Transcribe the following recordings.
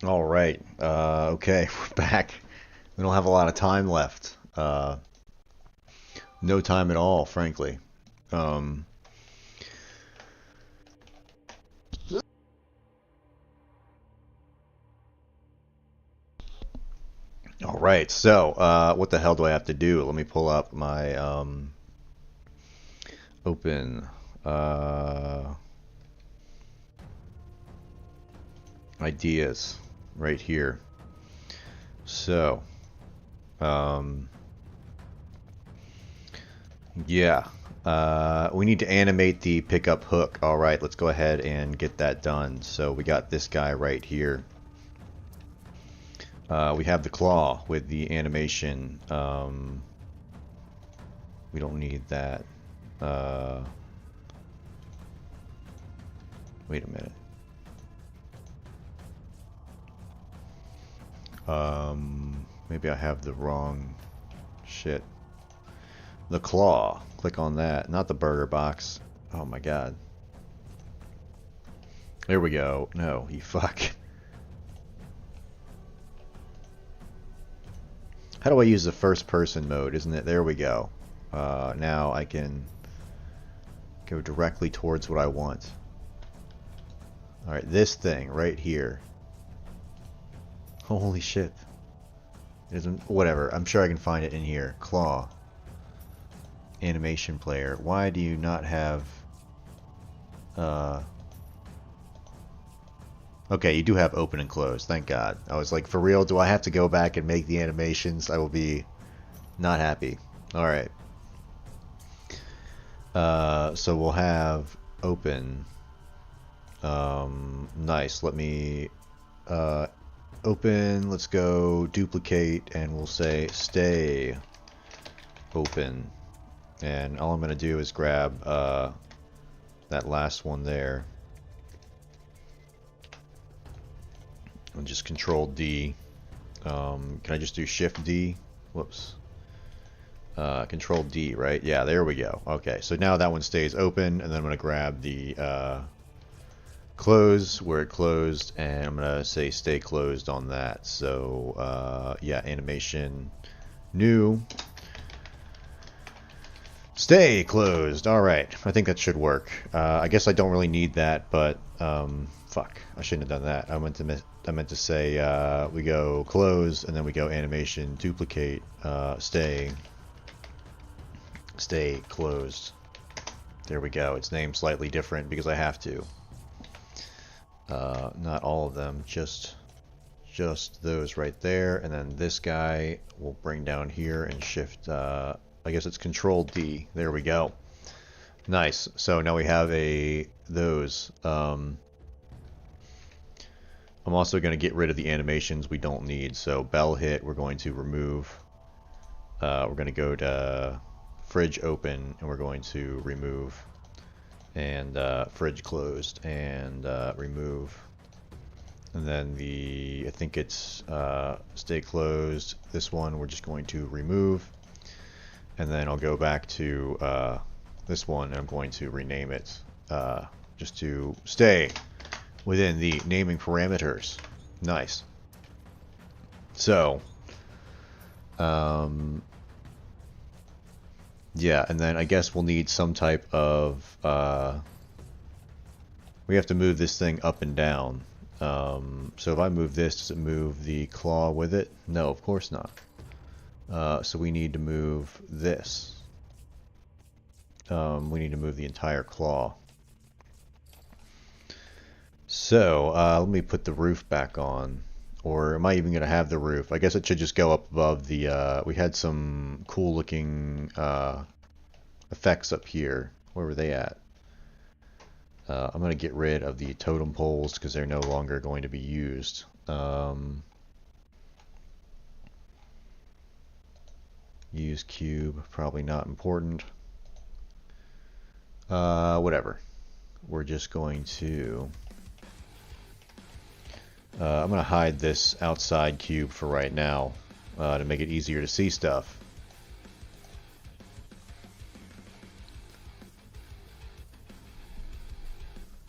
All right. Okay, we're back. We don't have a lot of time left. No time at all, frankly. Um, all right. So, what the hell do I have to do? Let me pull up my open uh, ideas right here. So, um, yeah. We need to animate the pickup hook. All right, let's go ahead and get that done. So we got this guy right here. We have the claw with the animation. We don't need that. Wait a minute. Maybe I have the wrong shit. The claw. Click on that. Not the burger box. Oh my god. There we go. No, you fuck. How do I use the first person mode? Isn't it? There we go. Now I can go directly towards what I want. Alright, this thing right here. Holy shit. It isn't, whatever. I'm sure I can find it in here. Claw. Animation player. Why do you not have... Okay, you do have open and close. Thank God. I was like, for real, do I have to go back and make the animations? I will be not happy. Alright. So we'll have open. Nice. Let me open. Let's go duplicate, and we'll say stay open. And all I'm going to do is grab that last one there. And just Control D. Can I just do Shift D? Whoops. Control D, right? Yeah, there we go. Okay, so now that one stays open, and then I'm going to grab the close where it closed, and I'm going to say stay closed on that. So, yeah, animation, new, stay closed. Alright, I think that should work. I guess I don't really need that, but, fuck, I shouldn't have done that. I meant to say, we go close, and then we go animation, duplicate, stay closed. There we go. It's named slightly different because I have to. Not all of them, just those right there, and then this guy we'll bring down here and shift, I guess it's Control D. There we go. Nice. So now we have those. I'm also going to get rid of the animations we don't need. So bell hit, we're going to remove. We're going to go to fridge open, and we're going to remove. And fridge closed, and remove. And then I think it's stay closed. This one we're just going to remove. And then I'll go back to this one, and I'm going to rename it just to stay within the naming parameters. Nice. So, yeah, and then I guess we'll need some type of, we have to move this thing up and down. So if I move this, does it move the claw with it? No, of course not. So we need to move this. We need to move the entire claw. So, let me put the roof back on. Or am I even going to have the roof? I guess it should just go up above the, we had some cool looking effects up here. Where were they at? I'm going to get rid of the totem poles because they're no longer going to be used. Use cube, probably not important. Whatever. We're just going to... I'm going to hide this outside cube for right now to make it easier to see stuff.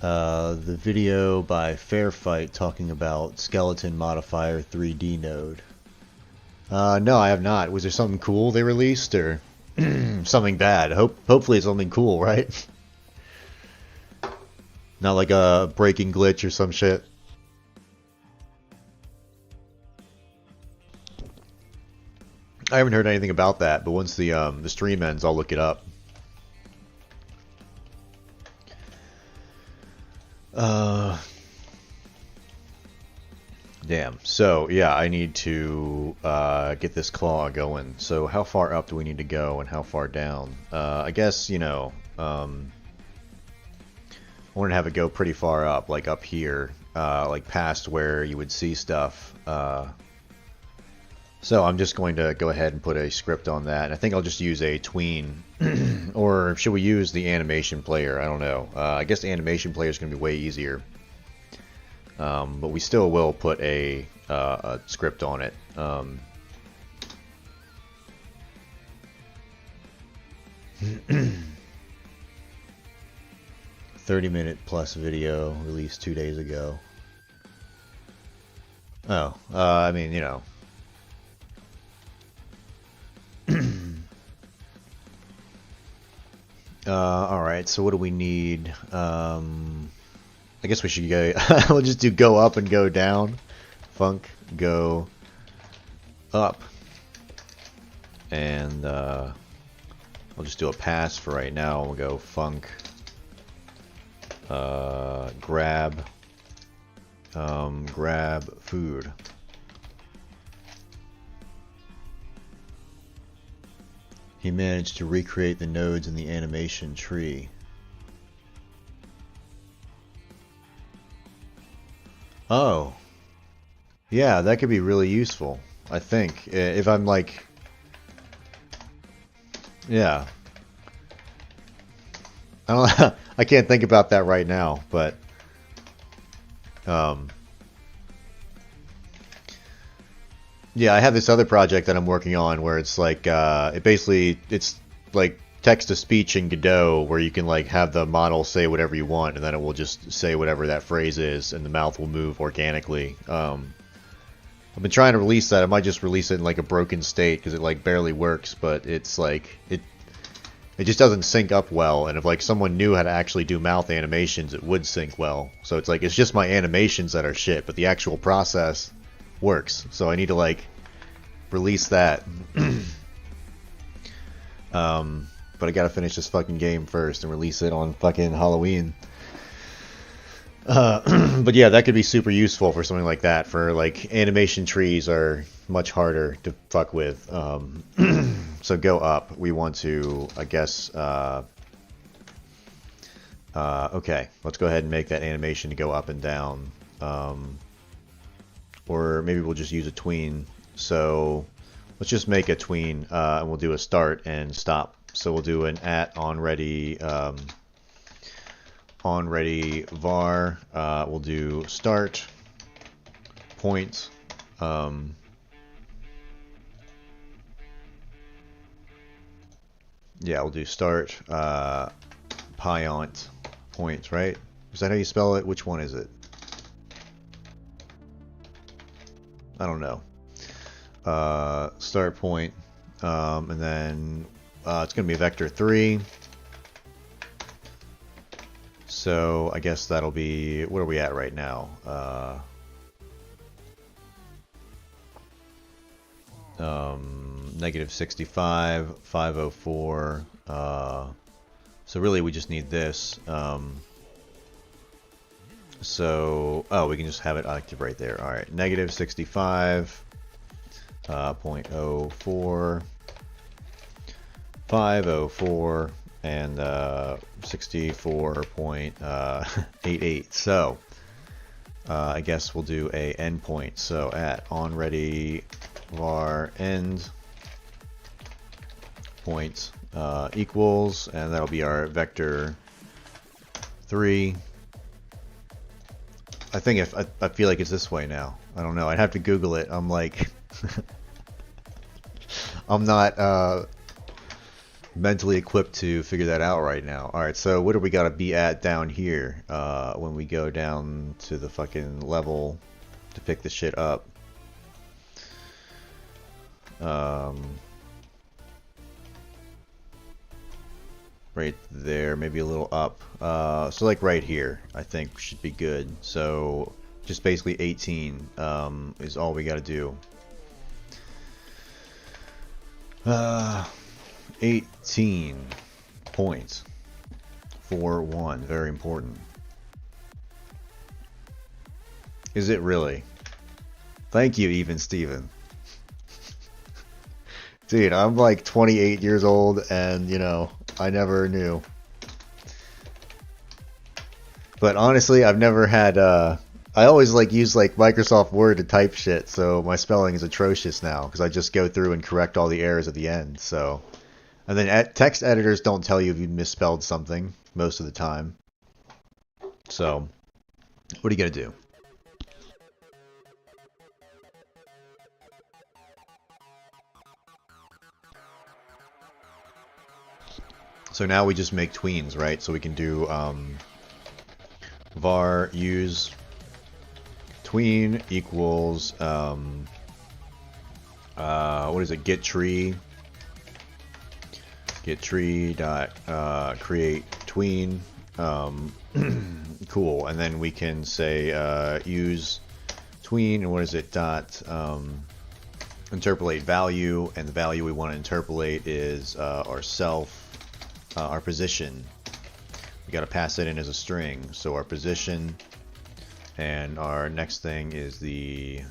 The video by Fairfight talking about skeleton modifier 3D node. No, I have not. Was there something cool they released, or something bad? Hopefully it's something cool, right? Not like a breaking glitch or some shit. I haven't heard anything about that, but once the stream ends, I'll look it up. Damn. So, yeah, I need to get this claw going. So how far up do we need to go and how far down? I guess, you know, I want to have it go pretty far up, like up here, like past where you would see stuff. So I'm just going to go ahead and put a script on that. And I think I'll just use a tween. Or should we use the animation player? I don't know. I guess the animation player is going to be way easier. But we still will put a script on it. 30-minute plus video released 2 days ago. Oh, I mean, you know. Alright, so what do we need? I guess we should go... we'll just do go up and go down. Funk, go up. And we'll just do a pass for right now. We'll go funk, grab, grab food. He managed to recreate the nodes in the animation tree. Oh. Yeah, that could be really useful, I think. If I'm like... Yeah. I don't I can't think about that right now, but... Yeah, I have this other project that I'm working on where it's like, it's like text-to-speech in Godot where you can like have the model say whatever you want and then it will just say whatever that phrase is and the mouth will move organically. I've been trying to release that. I might just release it in like a broken state because it like barely works, but it's like, it just doesn't sync up well, and if like someone knew how to actually do mouth animations, it would sync well. So it's like, it's just my animations that are shit, but the actual process works. So I need to like release that. But I gotta finish this fucking game first and release it on fucking Halloween. But yeah, that could be super useful for something like that. For like animation trees are much harder to fuck with. So go up. We want to, I guess, okay, let's go ahead and make that animation to go up and down. Or maybe we'll just use a tween. So let's just make a tween, and we'll do a start and stop. So we'll do an onReady var. We'll do start point. Yeah, we'll do start pyont point, right? Is that how you spell it? Which one is it? I don't know. Start point, and then it's going to be vector 3. So I guess that'll be, what are we at right now? Negative 65, 504. So really we just need this. So, oh, we can just have it active right there. All right, negative 65, 0.04, 504, and 64.88. So, I guess we'll do a endpoint. So at onReady var end point equals, and that'll be our vector 3. I think I feel like it's this way now. I don't know. I'd have to Google it. I'm like, I'm not mentally equipped to figure that out right now. Alright, so what do we gotta be at down here when we go down to the fucking level to pick the shit up? Right there, maybe a little up. So like right here, I think should be good. So just basically 18 is all we gotta do. 18 points for 1, very important. Is it really? Thank you, Even Steven. Dude, I'm like 28 years old and, you know, I never knew. But honestly, I've never had, I always like use like Microsoft Word to type shit, so my spelling is atrocious now, because I just go through and correct all the errors at the end, so. And then text editors don't tell you if you misspelled something, most of the time. So, what are you gonna do? So now we just make tweens, right? So we can do var use tween equals what is it? Get tree dot create tween. Cool. And then we can say use tween, and what is it? Dot interpolate value, and the value we want to interpolate is our self. Our position, we got to pass it in as a string. So our position, and our next thing is the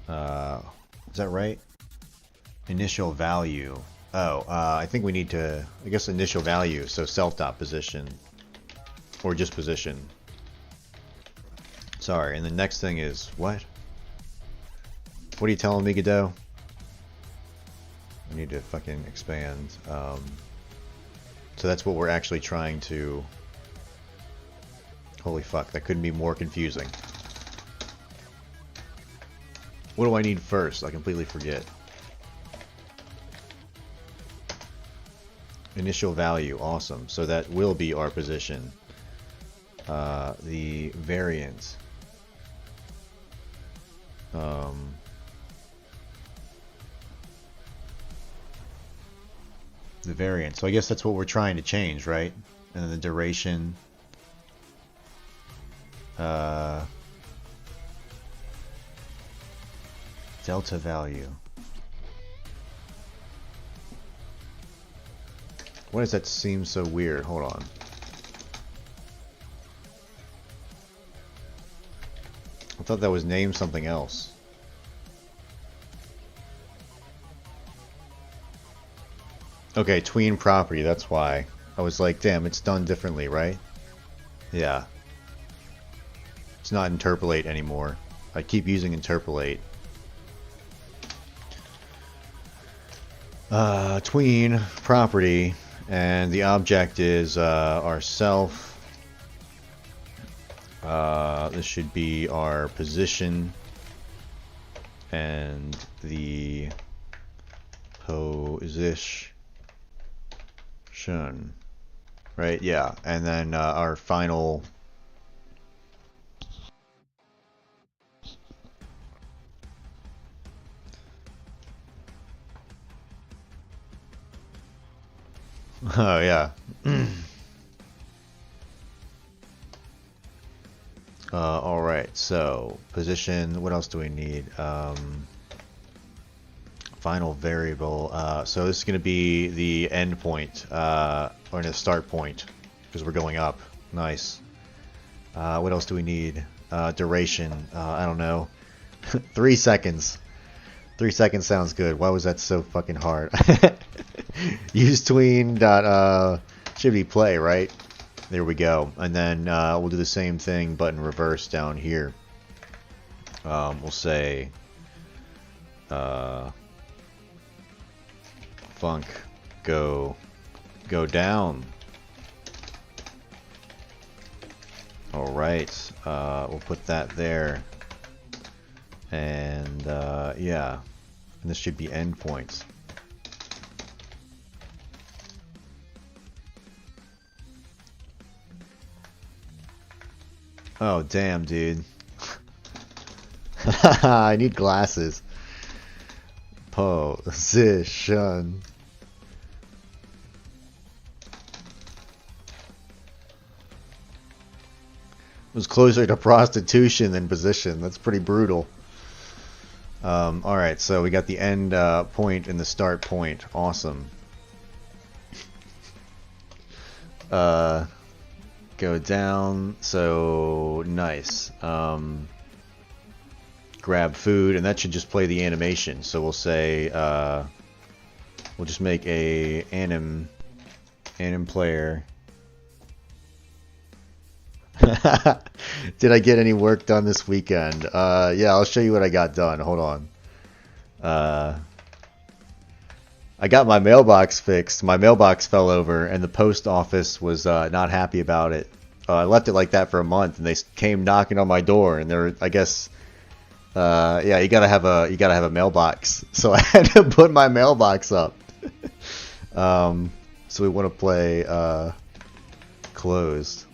is that right? Initial value. Oh, I think we need to, I guess, initial value. So self dot position, or just position. Sorry. And the next thing is what? What are you telling me, Godot? I need to fucking expand. So that's what we're actually trying to... Holy fuck, that couldn't be more confusing. What do I need first? I completely forget. Initial value, awesome. So that will be our position. The variant. The variant. So I guess that's what we're trying to change, right? And then the duration. Delta value. Why does that seem so weird? Hold on. I thought that was named something else. Okay, tween property, that's why. I was like, damn, it's done differently, right? Yeah. It's not interpolate anymore. I keep using interpolate. Tween property, and the object is our self. This should be our position, and the position. Right, yeah, and then our final oh yeah. Alright, so position, what else do we need? Final variable, so this is going to be the end point, or the start point, because we're going up. Nice. What else do we need? Duration, I don't know. 3 seconds. 3 seconds sounds good. Why was that so fucking hard? Use tween dot, should be play, right? There we go. And then we'll do the same thing, but in reverse down here. We'll say func go down. All right, we'll put that there, and yeah, and this should be endpoints. Oh, damn, dude. I need glasses. Position. It was closer to prostitution than position. That's pretty brutal. Alright, so we got the end point and the start point. Awesome. Go down. So, nice. Grab food, and that should just play the animation. So we'll say, we'll just make a anim player. Did I get any work done this weekend? Yeah, I'll show you what I got done. Hold on. I got my mailbox fixed. My mailbox fell over, and the post office was not happy about it. I left it like that for a month, and they came knocking on my door, and they're, I guess, yeah, you gotta have a mailbox. So I had to put my mailbox up. So we want to play closed.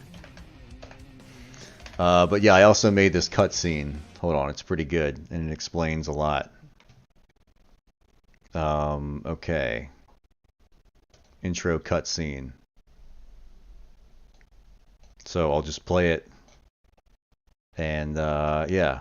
But yeah, I also made this cutscene. Hold on, it's pretty good, and it explains a lot. Okay. Intro cutscene. So I'll just play it, and yeah.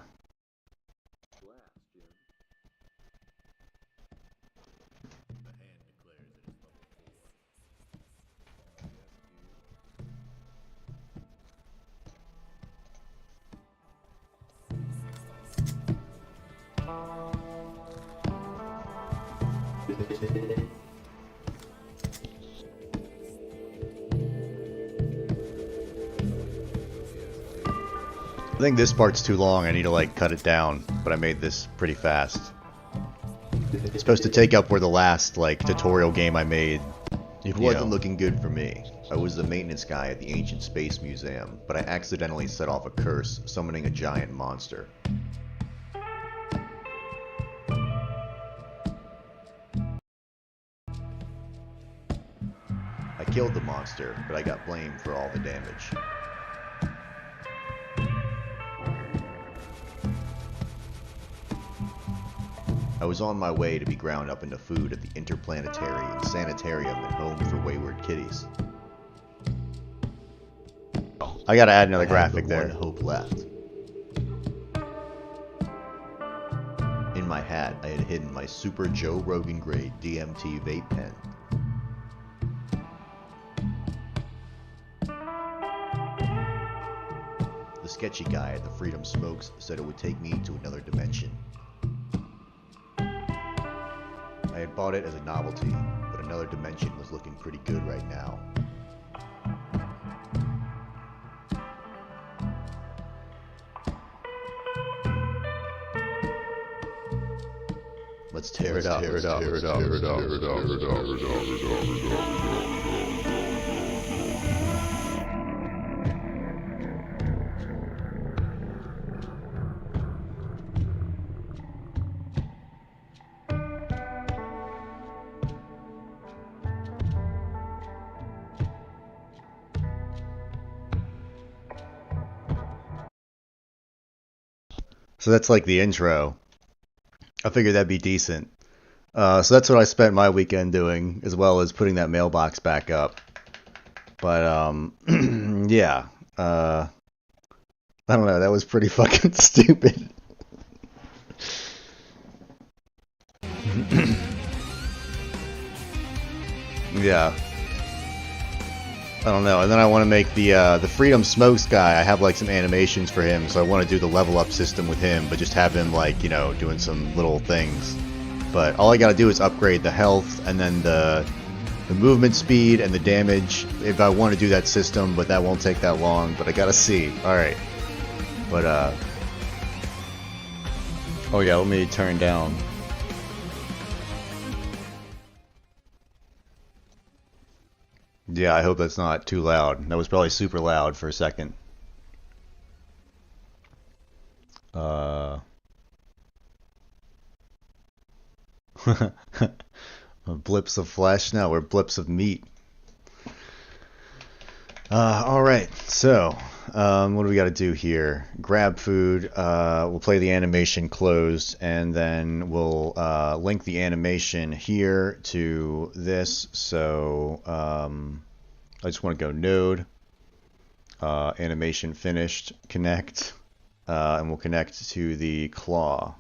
I think this part's too long. I need to like cut it down, but I made this pretty fast. It's supposed to take up where the last like tutorial game I made. It wasn't looking good for me. I was the maintenance guy at the Ancient Space Museum, but I accidentally set off a curse, summoning a giant monster. I killed the monster, but I got blamed for all the damage. I was on my way to be ground up into food at the Interplanetary and Sanitarium and Home for Wayward Kitties. I gotta add another graphic there. One hope left. In my hat, I had hidden my Super Joe Rogan grade DMT vape pen. The sketchy guy at the Freedom Smokes said it would take me to another dimension. I had bought it as a novelty, but another dimension was looking pretty good right now. Let's tear it up. So that's like the intro. I figured that'd be decent. So that's what I spent my weekend doing, as well as putting that mailbox back up. But, yeah. I don't know, that was pretty fucking stupid. Yeah. I don't know. And then I want to make the Freedom Smokes guy. I have like some animations for him, so I want to do the level up system with him, but just have him like, you know, doing some little things. But all I gotta do is upgrade the health and then the movement speed and the damage if I want to do that system, but that won't take that long. But I gotta see. All right. But oh yeah, let me turn down. Yeah, I hope that's not too loud. That was probably super loud for a second. Blips of flesh? No, we're blips of meat. Alright, so, What do we got to do here? Grab food. We'll play the animation closed, and then we'll link the animation here to this. So I just want to go node, animation finished, connect, and we'll connect to the claw.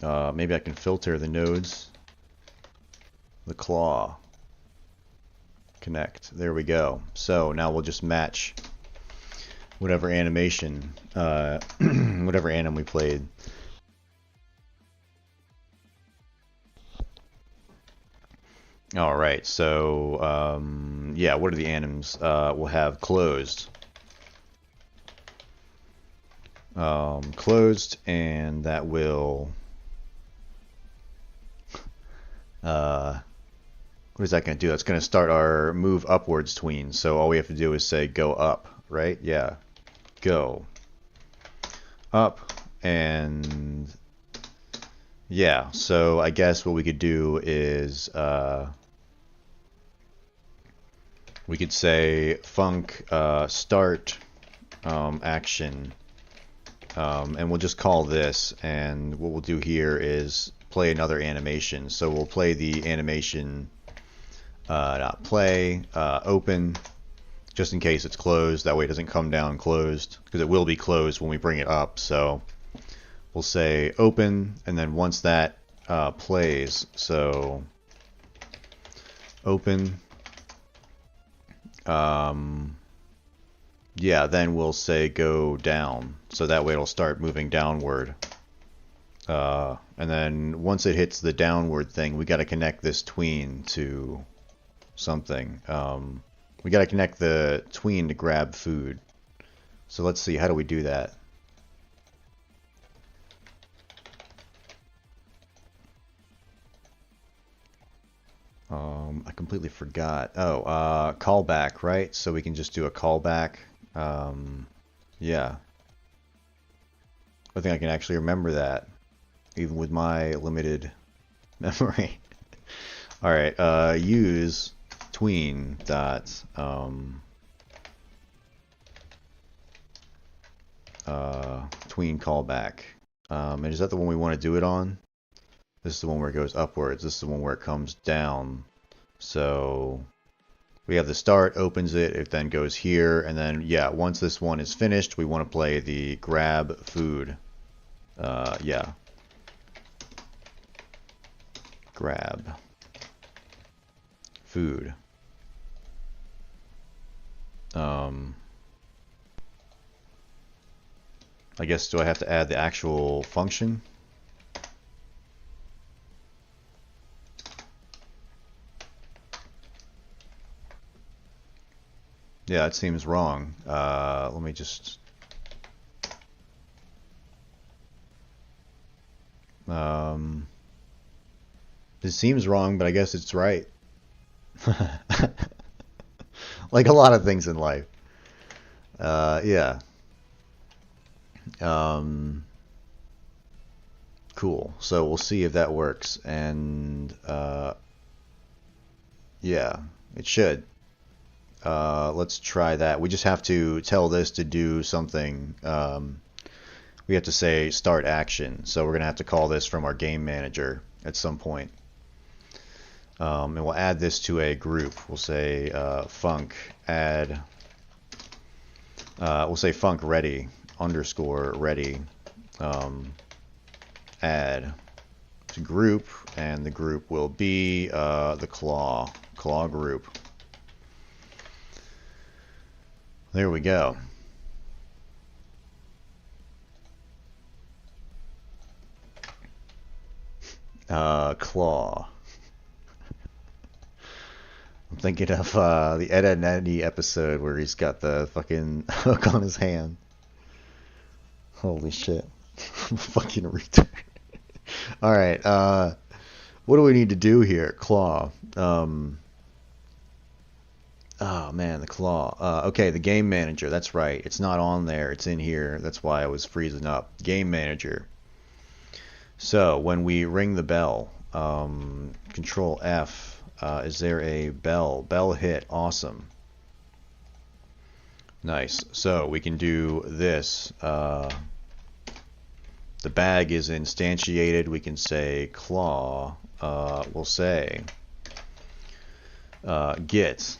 Maybe I can filter the nodes. The claw. Connect. There we go. So now we'll just match whatever animation, whatever anim we played. All right. So yeah, what are the anims? We'll have closed. Closed, and that will. What is that going to do? That's going to start our move upwards tween. So all we have to do is say go up, right? Yeah. Go up, and yeah. So I guess what we could do is we could say func start action, and we'll just call this, and what we'll do here is play another animation. So we'll play the animation not play, open, just in case it's closed. That way it doesn't come down closed, because it will be closed when we bring it up. So we'll say open, and then once that plays, so open, yeah, then we'll say go down. So that way it'll start moving downward. And then once it hits the downward thing, we got to connect this tween to something. We got to connect the tween to grab food. So let's see, how do we do that? I completely forgot. Oh, callback, right? So we can just do a callback. Yeah. I think I can actually remember that, even with my limited memory. All right, use tween dot tween callback. And is that the one we want to do it on? This is the one where it goes upwards. This is the one where it comes down. So we have the start, opens it, it then goes here, and then yeah, once this one is finished, we want to play the grab food. Yeah. Grab food. I guess, do I have to add the actual function? Yeah, it seems wrong. Let me just... It seems wrong, but I guess it's right. Like a lot of things in life. Yeah. Cool. So we'll see if that works. And yeah, it should. Let's try that. We just have to tell this to do something. We have to say start action. So we're going to have to call this from our game manager at some point. And we'll add this to a group. We'll say func add. We'll say func ready underscore ready add to group, and the group will be the claw group. There we go. Claw. I'm thinking of the Ed, Edd n Eddy episode where he's got the fucking hook on his hand. Holy shit. Fucking retard. Alright, what do we need to do here? Claw. Oh man, the claw. Okay, the game manager, that's right. It's not on there, it's in here. That's why I was freezing up. Game manager. So, when we ring the bell, Control F. Is there a bell? Bell hit. Awesome. Nice. So we can do this. The bag is instantiated. We can say claw. We'll say get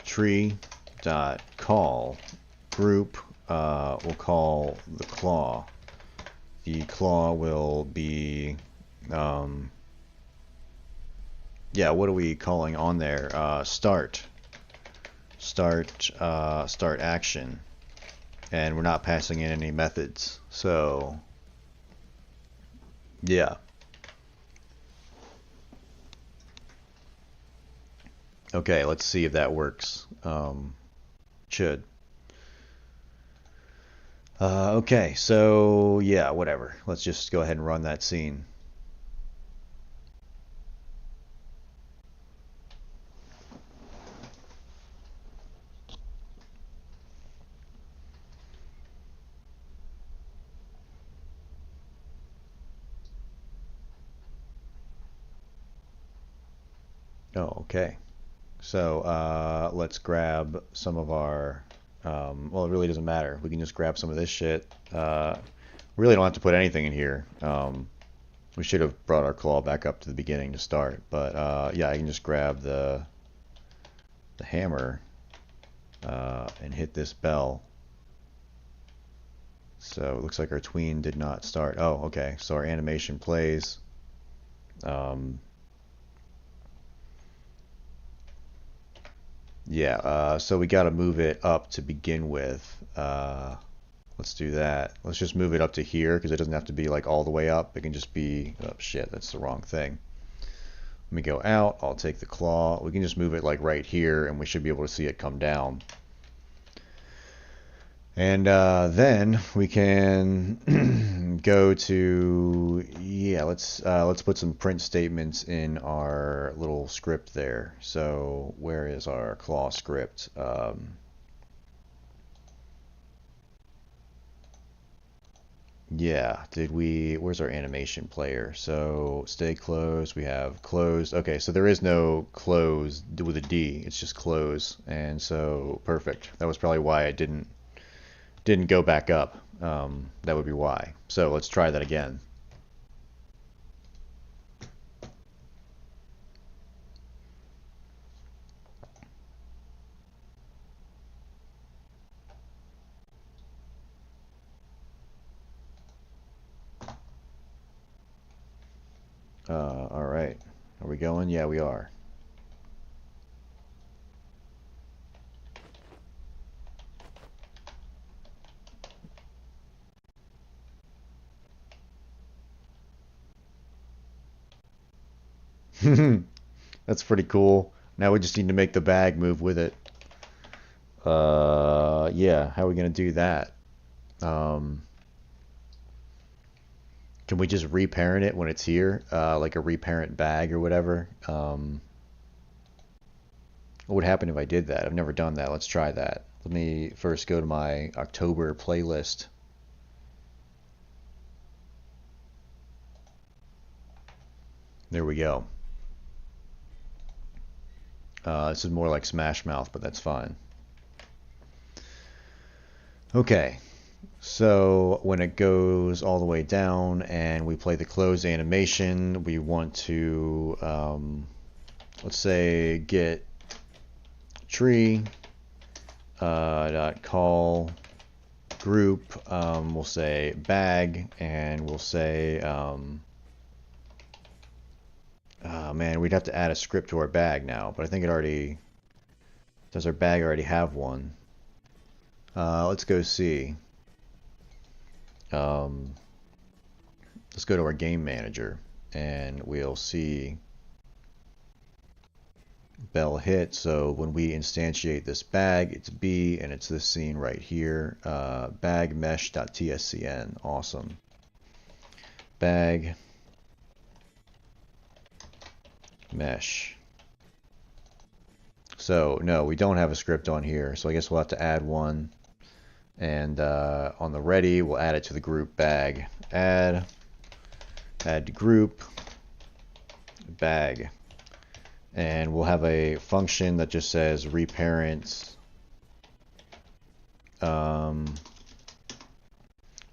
tree dot call group. We'll call the claw. The claw will be yeah, what are we calling on there? Start action, and we're not passing in any methods, so yeah. Okay, let's see if that works. Should. Okay, so yeah, whatever. Let's just go ahead and run that scene. Oh, okay. So let's grab some of our, well, it really doesn't matter. We can just grab some of this shit. Really don't have to put anything in here. We should have brought our claw back up to the beginning to start. But yeah, I can just grab the hammer and hit this bell. So it looks like our tween did not start. Oh, okay. So our animation plays. Yeah, so we got to move it up to begin with. Let's do that. Let's just move it up to here because it doesn't have to be like all the way up. It can just be, oh shit, that's the wrong thing. Let me go out. I'll take the claw. We can just move it like right here and we should be able to see it come down. And then we can go to, yeah, let's put some print statements in our little script there. So where is our claw script? Yeah, where's our animation player? So stay closed, we have closed. Okay, so there is no close with a D, it's just close. And so perfect. That was probably why I didn't go back up. That would be why. So let's try that again. All right. Are we going? Yeah, we are. That's pretty cool. Now we just need to make the bag move with it. Yeah, how are we gonna do that? Can we just reparent it when it's here? Like a reparent bag or whatever? What would happen if I did that? I've never done that. Let's try that. Let me first go to my October playlist. There we go. This is more like Smash Mouth, but that's fine. Okay, so when it goes all the way down and we play the close animation, we want to, let's say, get tree dot call group. We'll say bag, and we'll say, oh man, we'd have to add a script to our bag now, but I think it already, does our bag already have one? Let's go see. Let's go to our game manager and we'll see bell hit. So when we instantiate this bag, it's B and it's this scene right here. Bag mesh.tscn. Awesome. Bag mesh. So no, we don't have a script on here, so I guess we'll have to add one. And on the ready, we'll add it to the group bag. Add to group. bag. And we'll have a function that just says reparent.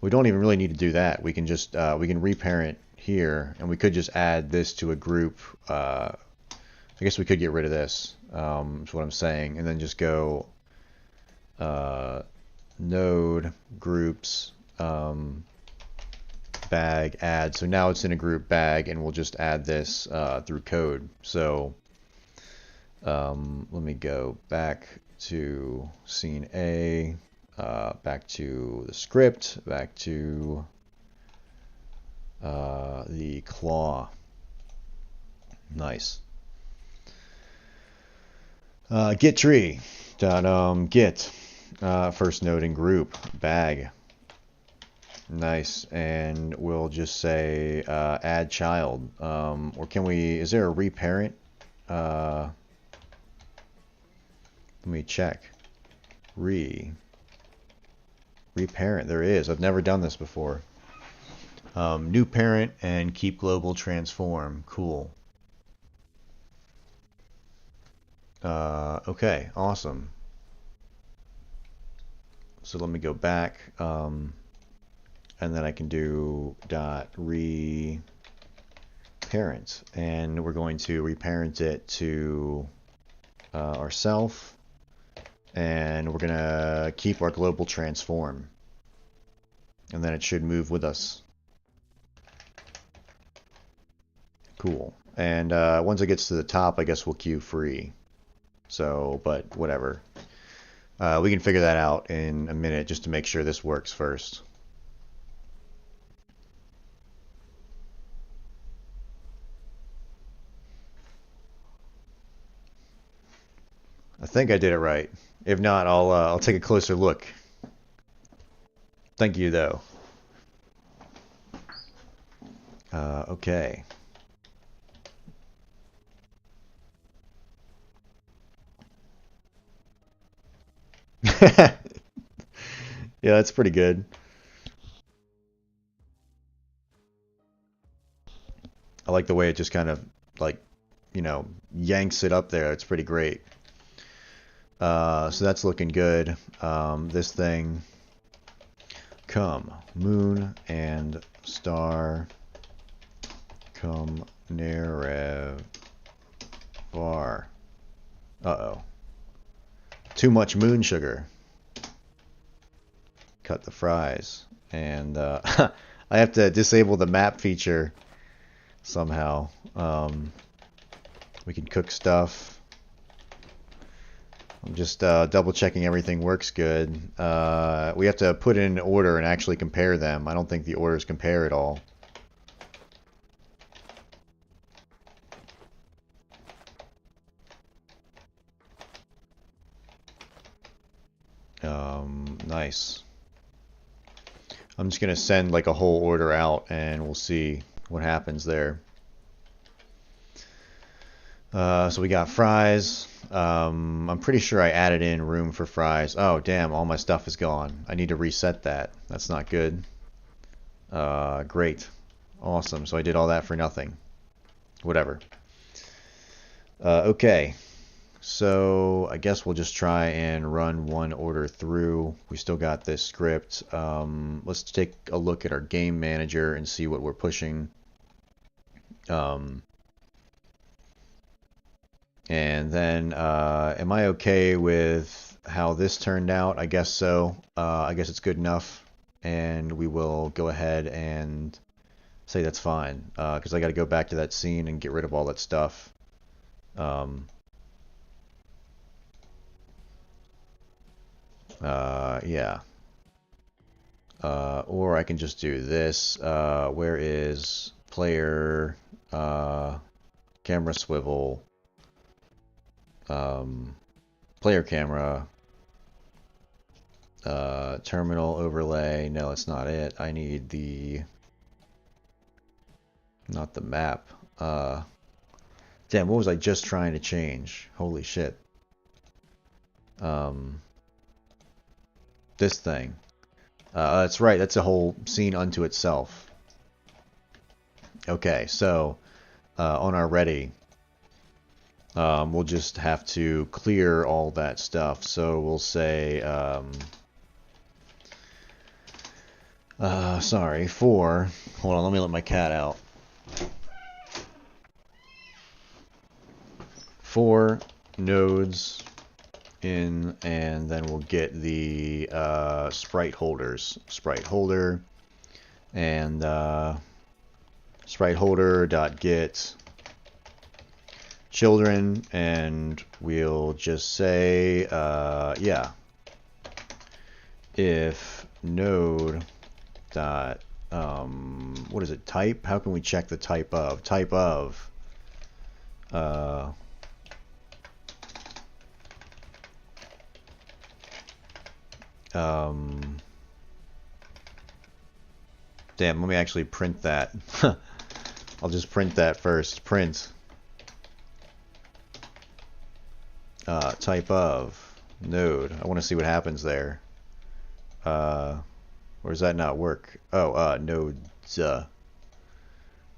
We don't even really need to do that. We can just we can reparent here, and we could just add this to a group. I guess we could get rid of this. Is what I'm saying, and then just go node groups bag add. So now it's in a group bag, and we'll just add this through code. So let me go back to scene A. Back to the script, back to the claw. Nice. Get tree. Get first node in group bag. Nice, and we'll just say add child. Or can we? Is there a reparent? Let me check. Reparent, there is. I've never done this before. New parent and keep global transform. Cool. Okay, awesome. So let me go back, and then I can do dot reparent, and we're going to reparent it to ourself. And we're gonna keep our global transform, and then it should move with us. Cool. And once it gets to the top, I guess we'll queue free. So, but whatever. We can figure that out in a minute, just to make sure this works first. I think I did it right. If not, I'll take a closer look. Thank you, though. Okay. Yeah, that's pretty good. I like the way it just kind of, like, you know, yanks it up there. It's pretty great. So that's looking good. This thing, come moon and star, come nerevar. Uh-oh. Too much moon sugar. Cut the fries. And I have to disable the map feature somehow. We can cook stuff. I'm just double checking everything works good. We have to put in an order and actually compare them. I don't think the orders compare at all. Nice. I'm just gonna send like a whole order out and we'll see what happens there. So we got fries. I'm pretty sure I added in room for fries. Oh, damn, all my stuff is gone. I need to reset that. That's not good. Great. Awesome. So I did all that for nothing. Whatever. Okay. So I guess we'll just try and run one order through. We still got this script. Let's take a look at our game manager and see what we're pushing. And then, am I okay with how this turned out? I guess so. I guess it's good enough. And we will go ahead and say that's fine. Because I got to go back to that scene and get rid of all that stuff. Yeah. Or I can just do this. Where is player, camera swivel, player camera, terminal overlay. No, that's not it. I need the, not the map. Damn, what was I just trying to change? Holy shit. This thing. That's right, that's a whole scene unto itself. Okay, so on our ready, we'll just have to clear all that stuff. So we'll say, sorry, hold on, let me let my cat out. 4 nodes in, and then we'll get the sprite holders. Sprite holder, and sprite holder dot get children, and we'll just say, yeah, if node dot what is it, type? How can we check the type of? Type of damn, let me actually print that. I'll just print that first. Print type of node. I want to see what happens there. Or does that not work? Oh, nodes.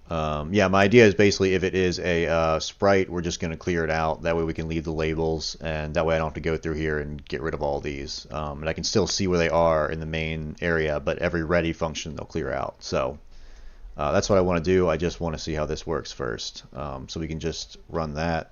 Yeah, my idea is basically if it is a sprite, we're just going to clear it out. That way we can leave the labels, and that way I don't have to go through here and get rid of all these. And I can still see where they are in the main area, but every ready function they'll clear out. So that's what I want to do. I just want to see how this works first. So we can just run that.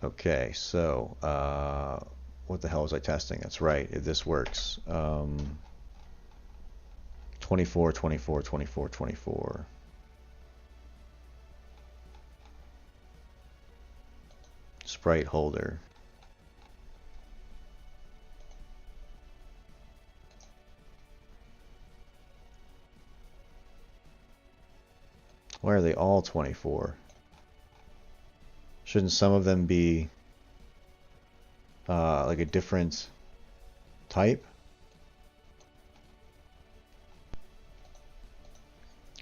Okay, so what the hell was I testing? That's right, if this works. 24, 24, 24, 24. Sprite holder. Why are they all 24? Shouldn't some of them be like a different type?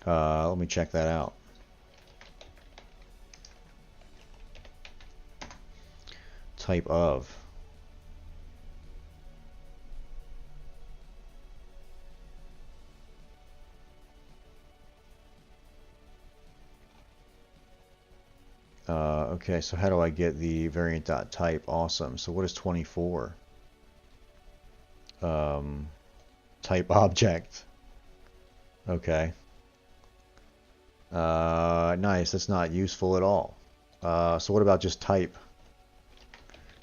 Let me check that out. Type of. Okay, so how do I get the variant.type? Awesome. So what is 24? Type object. Okay. Nice. That's not useful at all. So what about just type?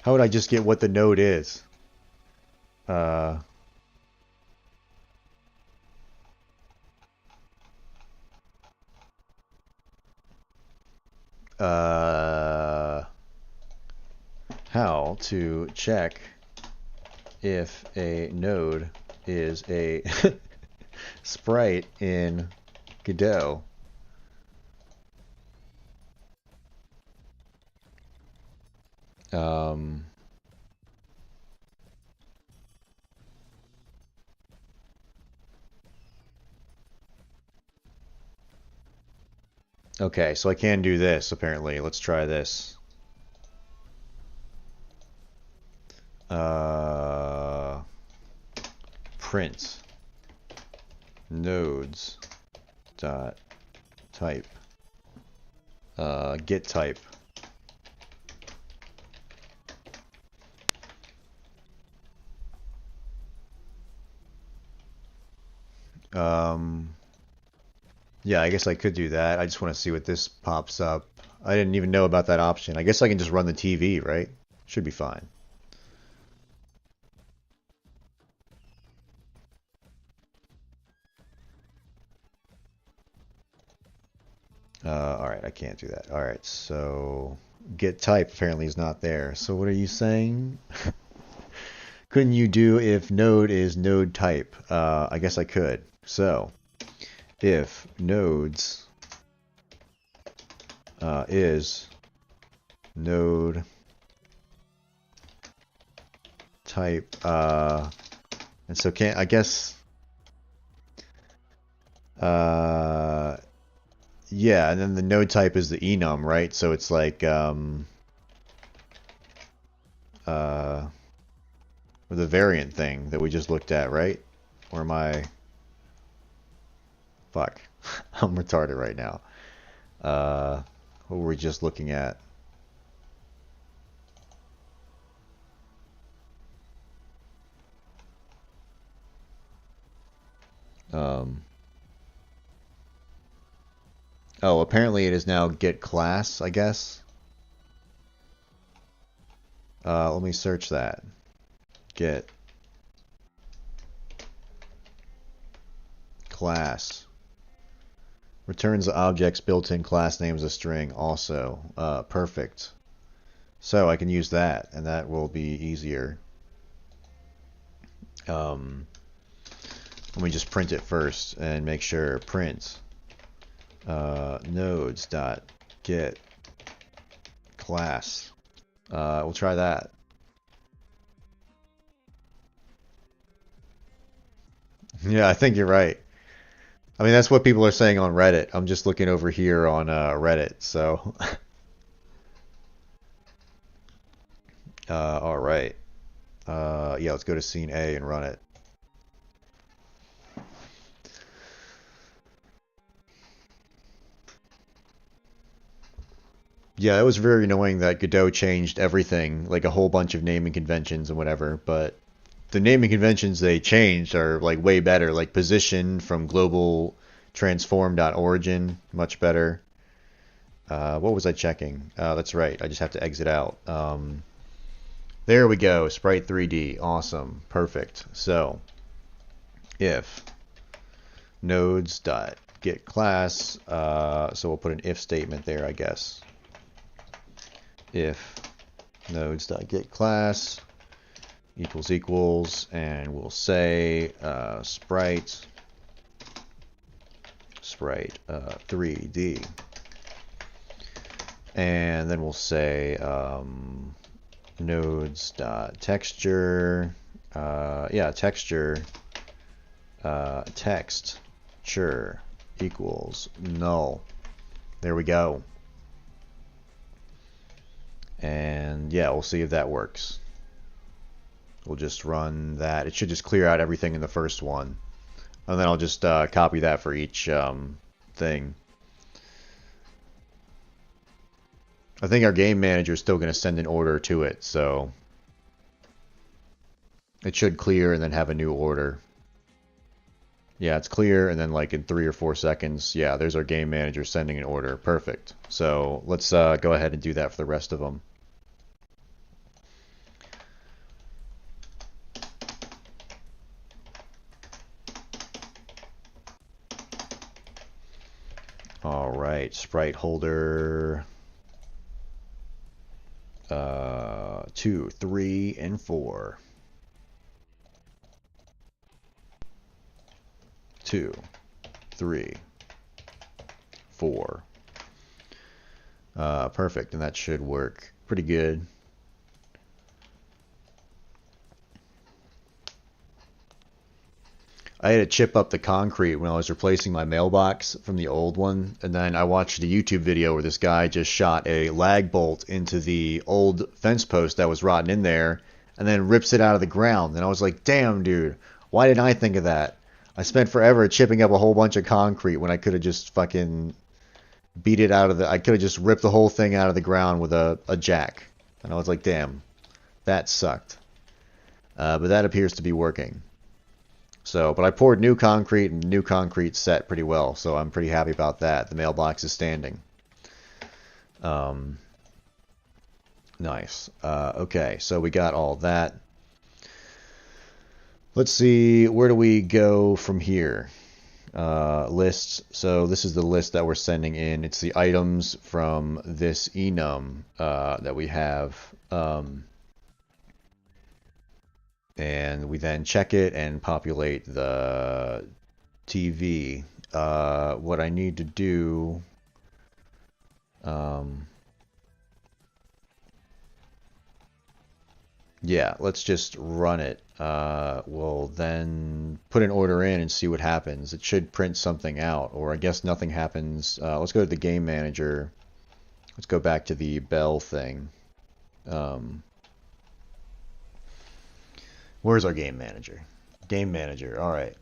How would I just get what the node is? How to check if a node is a sprite in Godot. Okay, so I can do this apparently. Let's try this. Print nodes dot type get type. Yeah, I guess I could do that. I just want to see what this pops up. I didn't even know about that option. I guess I can just run the TV, right? Should be fine. Alright, I can't do that. Alright, so get type apparently is not there. So what are you saying? Couldn't you do if node is node type? I guess I could. So if nodes is node type, and so I guess Yeah, and then the node type is the enum, right? So it's like uh the variant thing that we just looked at, right? Or am I fuck. I'm retarded right now. What were we just looking at? Um Oh, apparently it is now get class, I guess. Let me search that. Get class. Returns the object's built-in class name as a string also. Perfect. So I can use that, and that will be easier. Let me just print it first and make sure print nodes dot get class. We'll try that. Yeah, I think you're right. I mean, that's what people are saying on Reddit. I'm just looking over here on Reddit, so. All right. Yeah, let's go to scene A and run it. Yeah, it was very annoying that Godot changed everything, like a whole bunch of naming conventions and whatever, but the naming conventions they changed are like way better, like position from global transform.origin, much better. What was I checking? That's right, I just have to exit out. There we go, Sprite 3D, awesome, perfect. So, if nodes dot get class, so we'll put an if statement there, I guess. If nodes dot get class equals equals, and we'll say sprite 3D, and then we'll say nodes dot texture, yeah, texture texture equals null. There we go. And yeah, we'll see if that works. We'll just run that. It should just clear out everything in the first one. And then I'll just copy that for each thing. I think our game manager is still going to send an order to it, so it should clear and then have a new order. Yeah, it's clear, and then like in 3 or 4 seconds, yeah, there's our game manager sending an order. Perfect. So let's go ahead and do that for the rest of them. All right, sprite holder 2, 3, and 4. 2, 3, 4. Perfect, and that should work pretty good. I had to chip up the concrete when I was replacing my mailbox from the old one, and then I watched a YouTube video where this guy just shot a lag bolt into the old fence post that was rotten in there, and then rips it out of the ground. And I was like, damn, dude, why didn't I think of that? I spent forever chipping up a whole bunch of concrete when I could have just fucking beat it out of the... I could have just ripped the whole thing out of the ground with a jack. And I was like, damn, that sucked. But that appears to be working. So, but I poured new concrete, and new concrete set pretty well, so I'm pretty happy about that. The mailbox is standing. Nice. Okay, so we got all that. Let's see, where do we go from here? Lists. So this is the list that we're sending in. It's the items from this enum that we have. And we then check it and populate the TV. What I need to do... Yeah, let's just run it. We'll then put an order in and see what happens. It should print something out, or I guess nothing happens. Let's go to the game manager. Let's go back to the bell thing. Where's our game manager? Game manager, all right.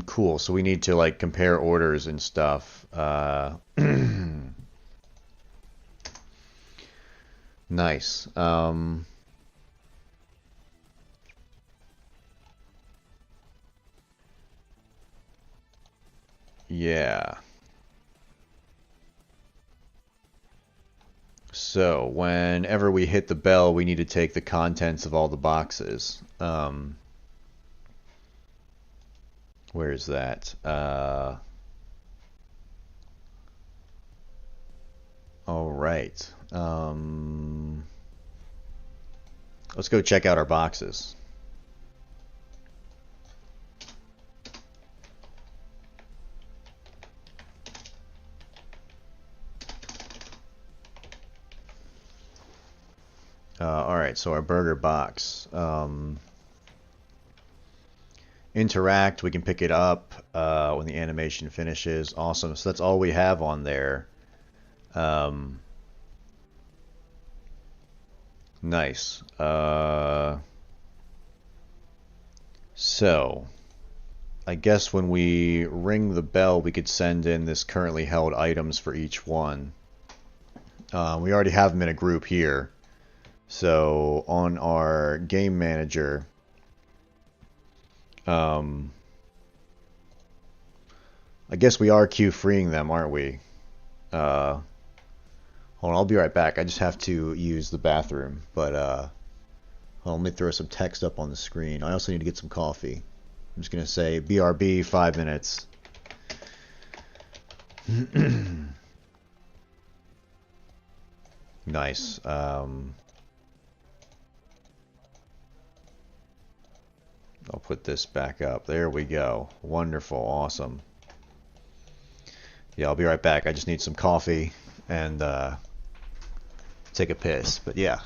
Cool. So we need to like compare orders and stuff. Nice. Yeah. So whenever we hit the bell, we need to take the contents of all the boxes. Where is that? All right. Let's go check out our boxes. All right, so our burger box. Interact, we can pick it up when the animation finishes. Awesome. So that's all we have on there. Nice. So, I guess when we ring the bell, we could send in this currently held items for each one. We already have them in a group here. So, on our game manager, I guess we are queue freeing them, aren't we? Hold on, I'll be right back. I just have to use the bathroom. But hold on, let me throw some text up on the screen. I also need to get some coffee. I'm just gonna say BRB 5 minutes. Nice. I'll put this back up. There we go. Wonderful. Awesome. Yeah, I'll be right back. I just need some coffee and take a piss. But yeah.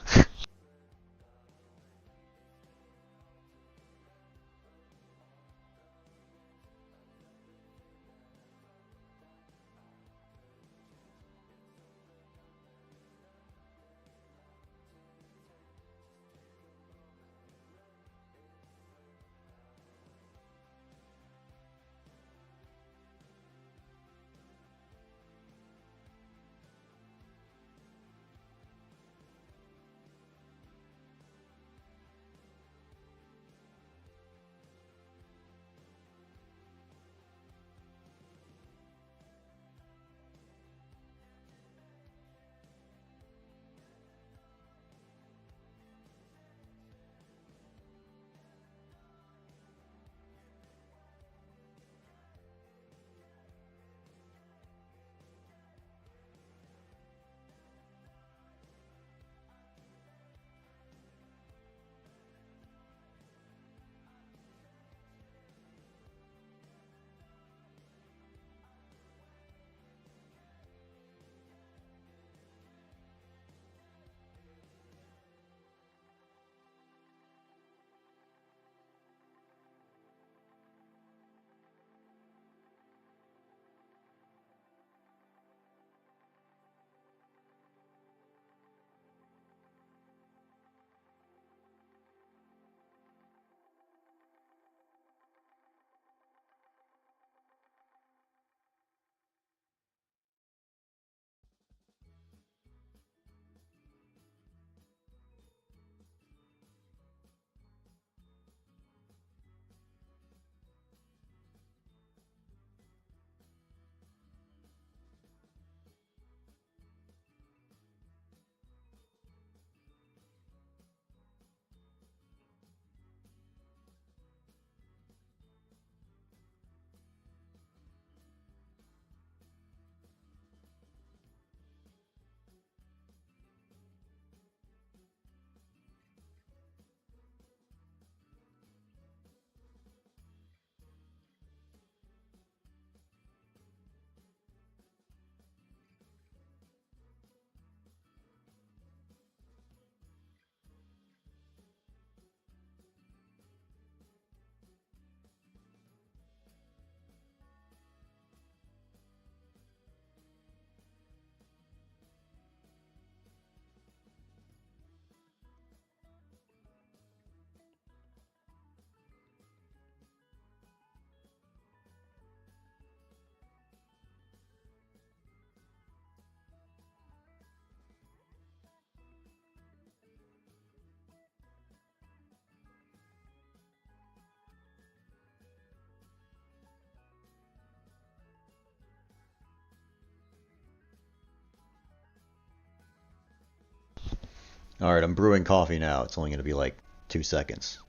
Alright, I'm brewing coffee now. It's only going to be like 2 seconds.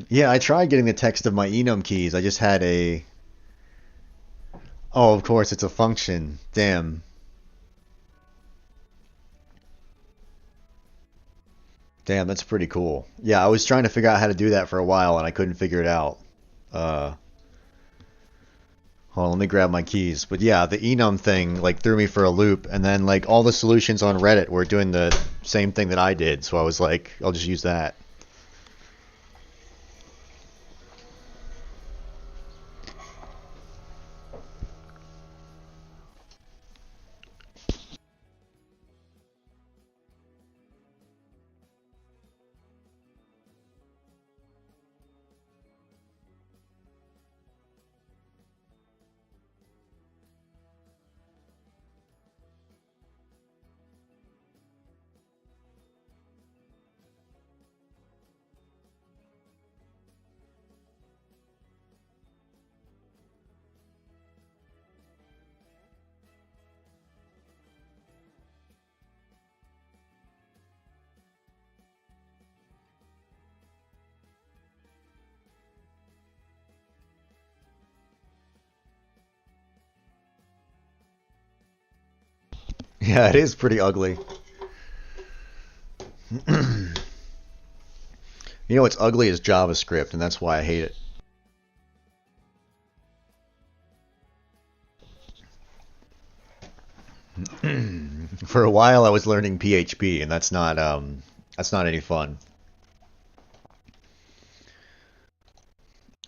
Yeah, I tried getting the text of my enum keys. I just had a... Oh, of course, it's a function. Damn. Damn, that's pretty cool. Yeah, I was trying to figure out how to do that for a while, and I couldn't figure it out. Uh, Hold on, let me grab my keys. But yeah, the enum thing like threw me for a loop, and then like all the solutions on Reddit were doing the same thing that I did, so I was like, I'll just use that. Yeah, it is pretty ugly. You know what's ugly is JavaScript, and that's why I hate it. For a while, I was learning PHP, and that's not any fun.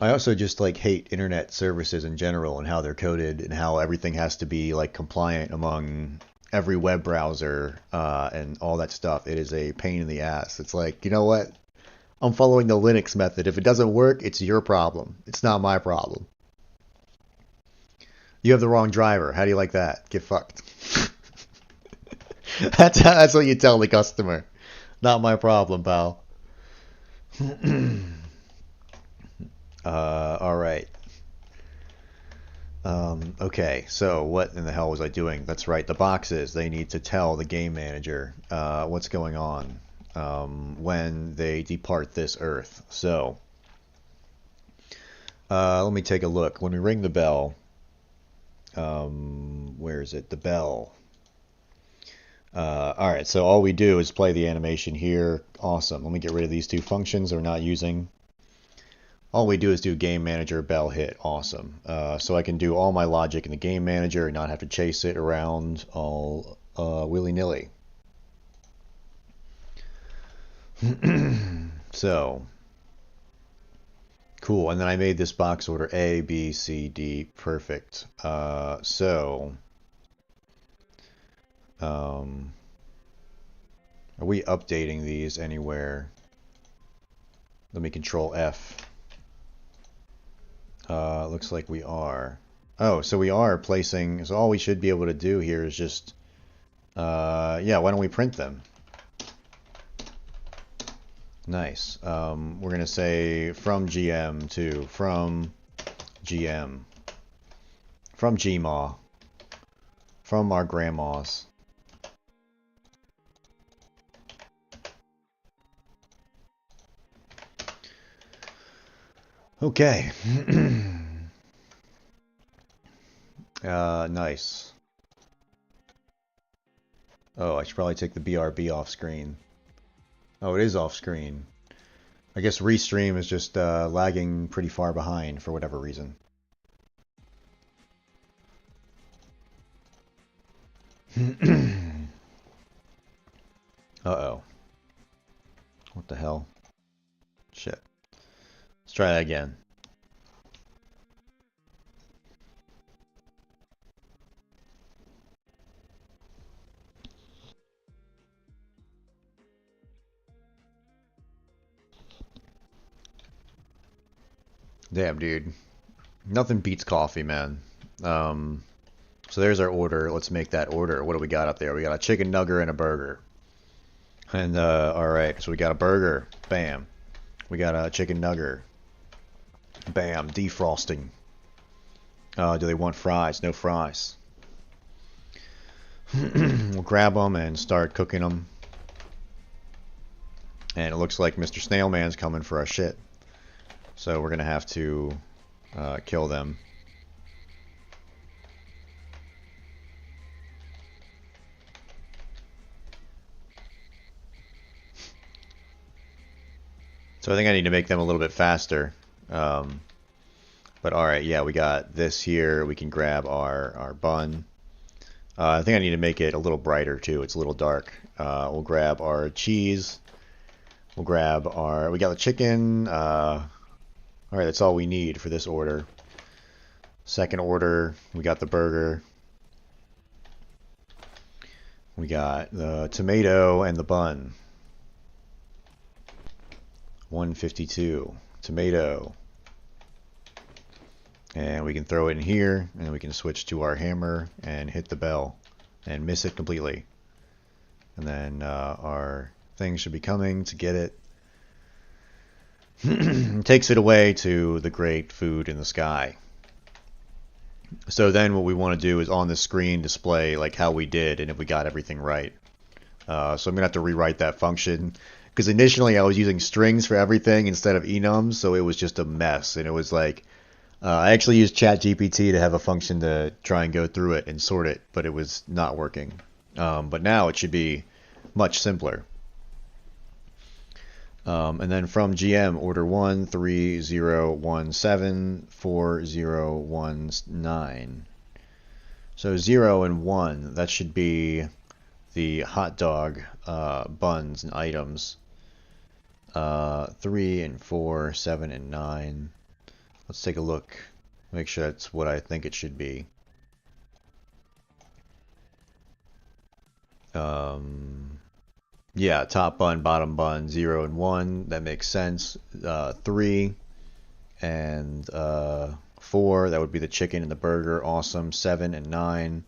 I also just like hate internet services in general and how they're coded and how everything has to be like compliant among every web browser and all that stuff. It is a pain in the ass. It's like, you know what? I'm following the Linux method. If it doesn't work, it's your problem. It's not my problem. You have the wrong driver. How do you like that? Get fucked. That's what you tell the customer. Not my problem, pal. All right. Okay, so what in the hell was I doing? That's right, the boxes. They need to tell the game manager what's going on when they depart this earth. So, let me take a look. When we ring the bell, where is it? The bell. All right, so all we do is play the animation here. Awesome. Let me get rid of these two functions we're not using. All we do is do game manager bell hit. Awesome. So I can do all my logic in the game manager and not have to chase it around all willy-nilly. So cool. And then I made this box order A, B, C, D. Perfect. Are we updating these anywhere? Let me control F. Looks like we are. Oh, so we are placing, so all we should be able to do here is just, yeah, why don't we print them? Nice. We're going to say from GM to from GM, from Gmaw, from our grandmas. Okay. Nice. Oh, I should probably take the BRB off screen. Oh, it is off screen. I guess Restream is just lagging pretty far behind for whatever reason. Uh-oh. What the hell? Shit. Let's try that again. Damn, dude. Nothing beats coffee, man. So there's our order. Let's make that order. What do we got up there? We got a chicken nugget and a burger. And, alright, so we got a burger. Bam. We got a chicken nugget. Bam, defrosting. Do they want fries? No fries. We'll grab them and start cooking them. And it looks like Mr. Snailman's coming for our shit. So we're going to have to kill them. So I think I need to make them a little bit faster. But alright, yeah, we got this here. We can grab our bun. I think I need to make it a little brighter too. It's a little dark. We'll grab our cheese. We'll grab our... We got the chicken. Alright, that's all we need for this order. Second order, we got the burger. We got the tomato and the bun. 152. Tomato. And we can throw it in here, and we can switch to our hammer and hit the bell and miss it completely. And then our thing should be coming to get it. Takes it away to the great food in the sky. So then what we want to do is on the screen display like how we did and if we got everything right. So I'm going to have to rewrite that function. Because initially I was using strings for everything instead of enums, so it was just a mess. And it was like... I actually used ChatGPT to have a function to try and go through it and sort it, but it was not working. But now it should be much simpler. And then from GM, order 130174019. So 0 and 1, that should be the hot dog buns and items. 3 and 4, 7 and 9. Let's take a look. Make sure that's what I think it should be. Yeah, top bun, bottom bun, 0 and 1. That makes sense. 3 and 4. That would be the chicken and the burger. Awesome. 7 and 9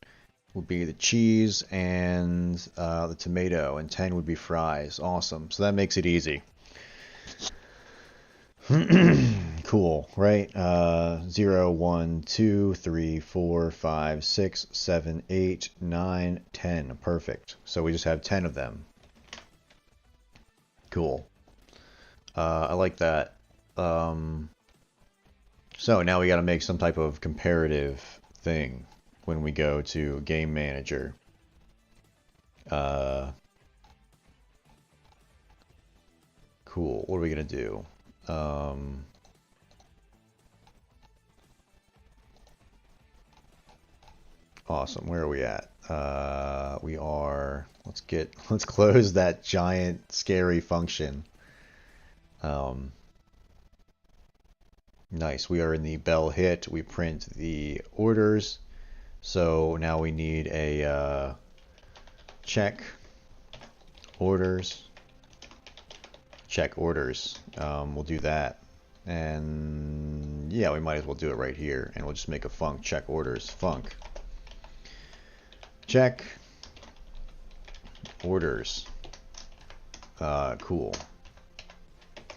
would be the cheese and the tomato. And 10 would be fries. Awesome. So that makes it easy. Cool, right? 0, 1, 2, 3, 4, 5, 6, 7, 8, 9, 10. Perfect. So we just have 10 of them. Cool. I like that. So now we got to make some type of comparative thing when we go to Game Manager. Cool. What are we going to do? Awesome. Where are we at? We are, let's close that giant scary function. Nice. We are in the bell hit. We print the orders. So now we need a check orders. Check orders. We'll do that. And yeah, we might as well do it right here. And we'll just make a func check orders func. Check orders. Cool.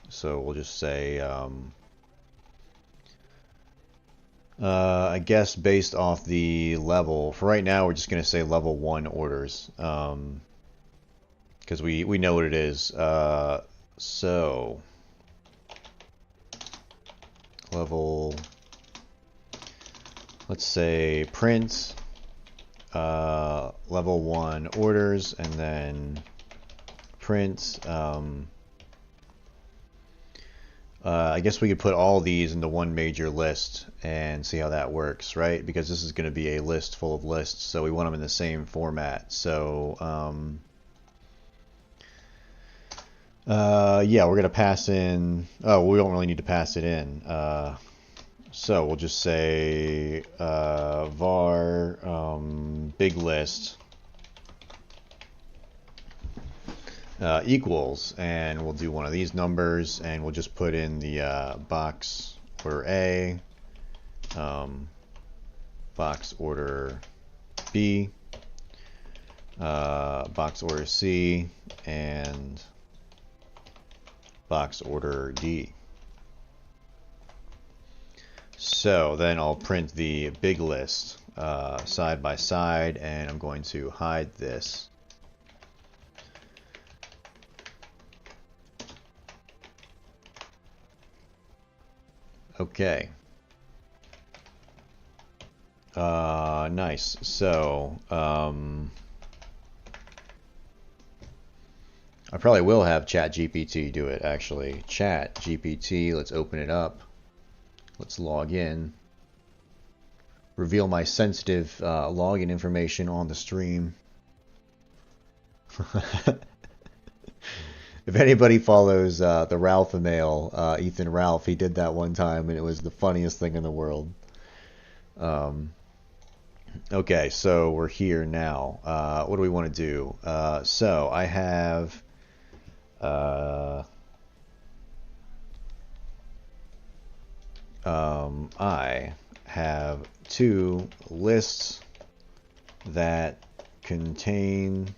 So we'll just say, I guess based off the level, for right now we're just going to say level 1 orders. Because we know what it is. So, level, let's say print level 1 orders, and then print, I guess we could put all these into one major list and see how that works, right? Because this is going to be a list full of lists, so we want them in the same format. So, yeah, we're going to pass in, oh, we don't really need to pass it in. So we'll just say var big list equals, and we'll do one of these numbers, and we'll just put in the box order A, box order B, box order C, and box order D. so then I'll print the big list side by side, and I'm going to hide this. Okay. Nice. So, I probably will have ChatGPT do it, actually. ChatGPT, let's open it up. Let's log in. Reveal my sensitive login information on the stream. If anybody follows the Ralph email, Ethan Ralph, he did that one time, and it was the funniest thing in the world. Okay, so we're here now. What do we want to do? So I have I have two lists that contain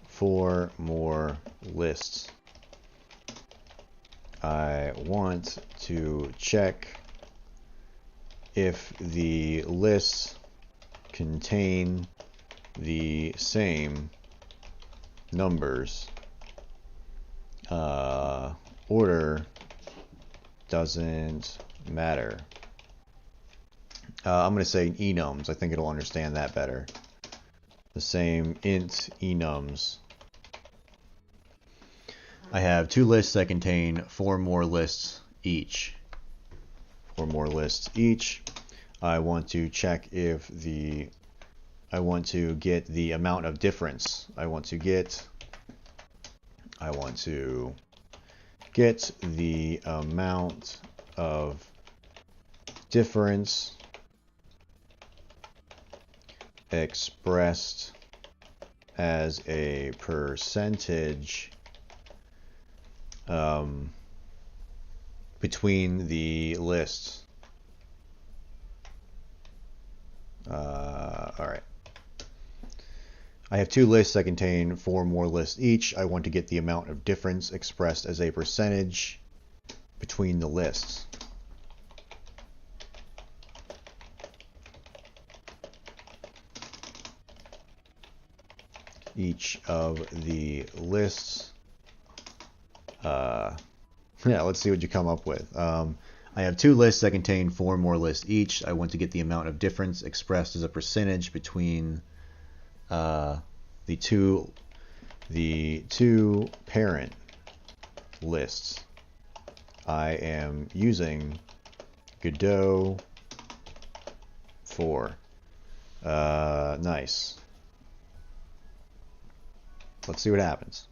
4 more lists. I want to check if the lists contain the same numbers. Order doesn't matter. I'm going to say enums. I think it'll understand that better. The same int enums. I have 2 lists that contain 4 more lists each. 4 more lists each. I want to check if I want to get the amount of difference. I want to get the amount of difference expressed as a percentage between the lists. All right. I have 2 lists that contain 4 more lists each. I want to get the amount of difference expressed as a percentage between the lists. Each of the lists. Yeah, let's see what you come up with. I have 2 lists that contain 4 more lists each. I want to get the amount of difference expressed as a percentage between the two parent lists. I am using Godot 4. Nice. Let's see what happens.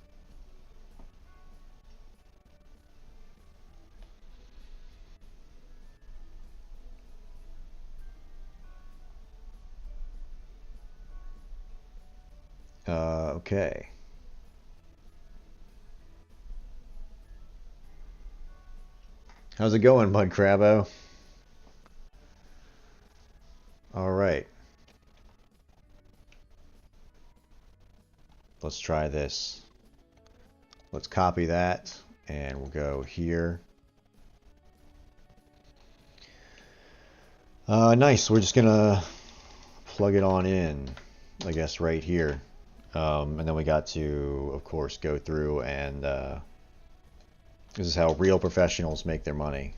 Okay. How's it going, Mud Crabbo? All right. Let's try this. Let's copy that, and we'll go here. Nice. We're just gonna plug it on in, I guess, right here. And then we got to, of course, go through and this is how real professionals make their money.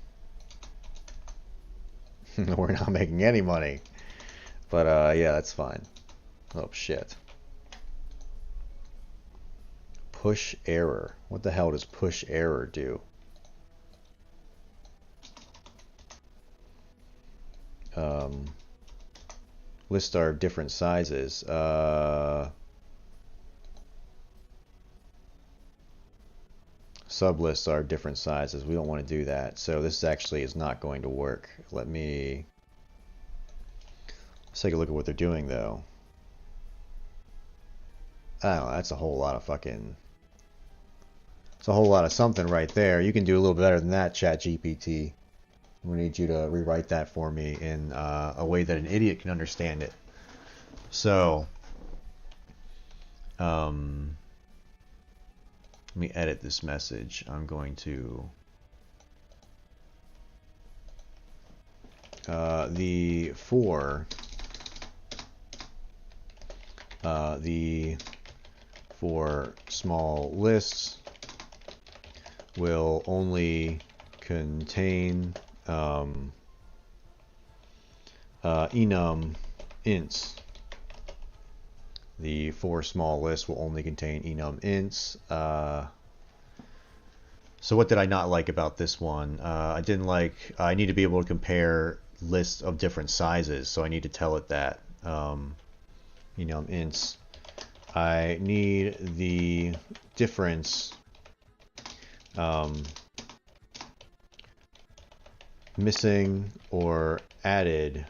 We're not making any money. But yeah, that's fine. Oh, shit. Push error. What the hell does push error do? Lists are different sizes. Sublists are different sizes. We don't want to do that. So this actually is not going to work. Let's take a look at what they're doing, though. I don't know, that's a whole lot of fucking... It's a whole lot of something right there. You can do a little better than that, ChatGPT. We need you to rewrite that for me in a way that an idiot can understand it. So, let me edit this message. I'm going to the for small lists will only contain enum ints. The for small list will only contain enum ints. So what did I not like about this one? I didn't like, I need to be able to compare lists of different sizes, so I need to tell it that. Enum ints. I need the difference missing or added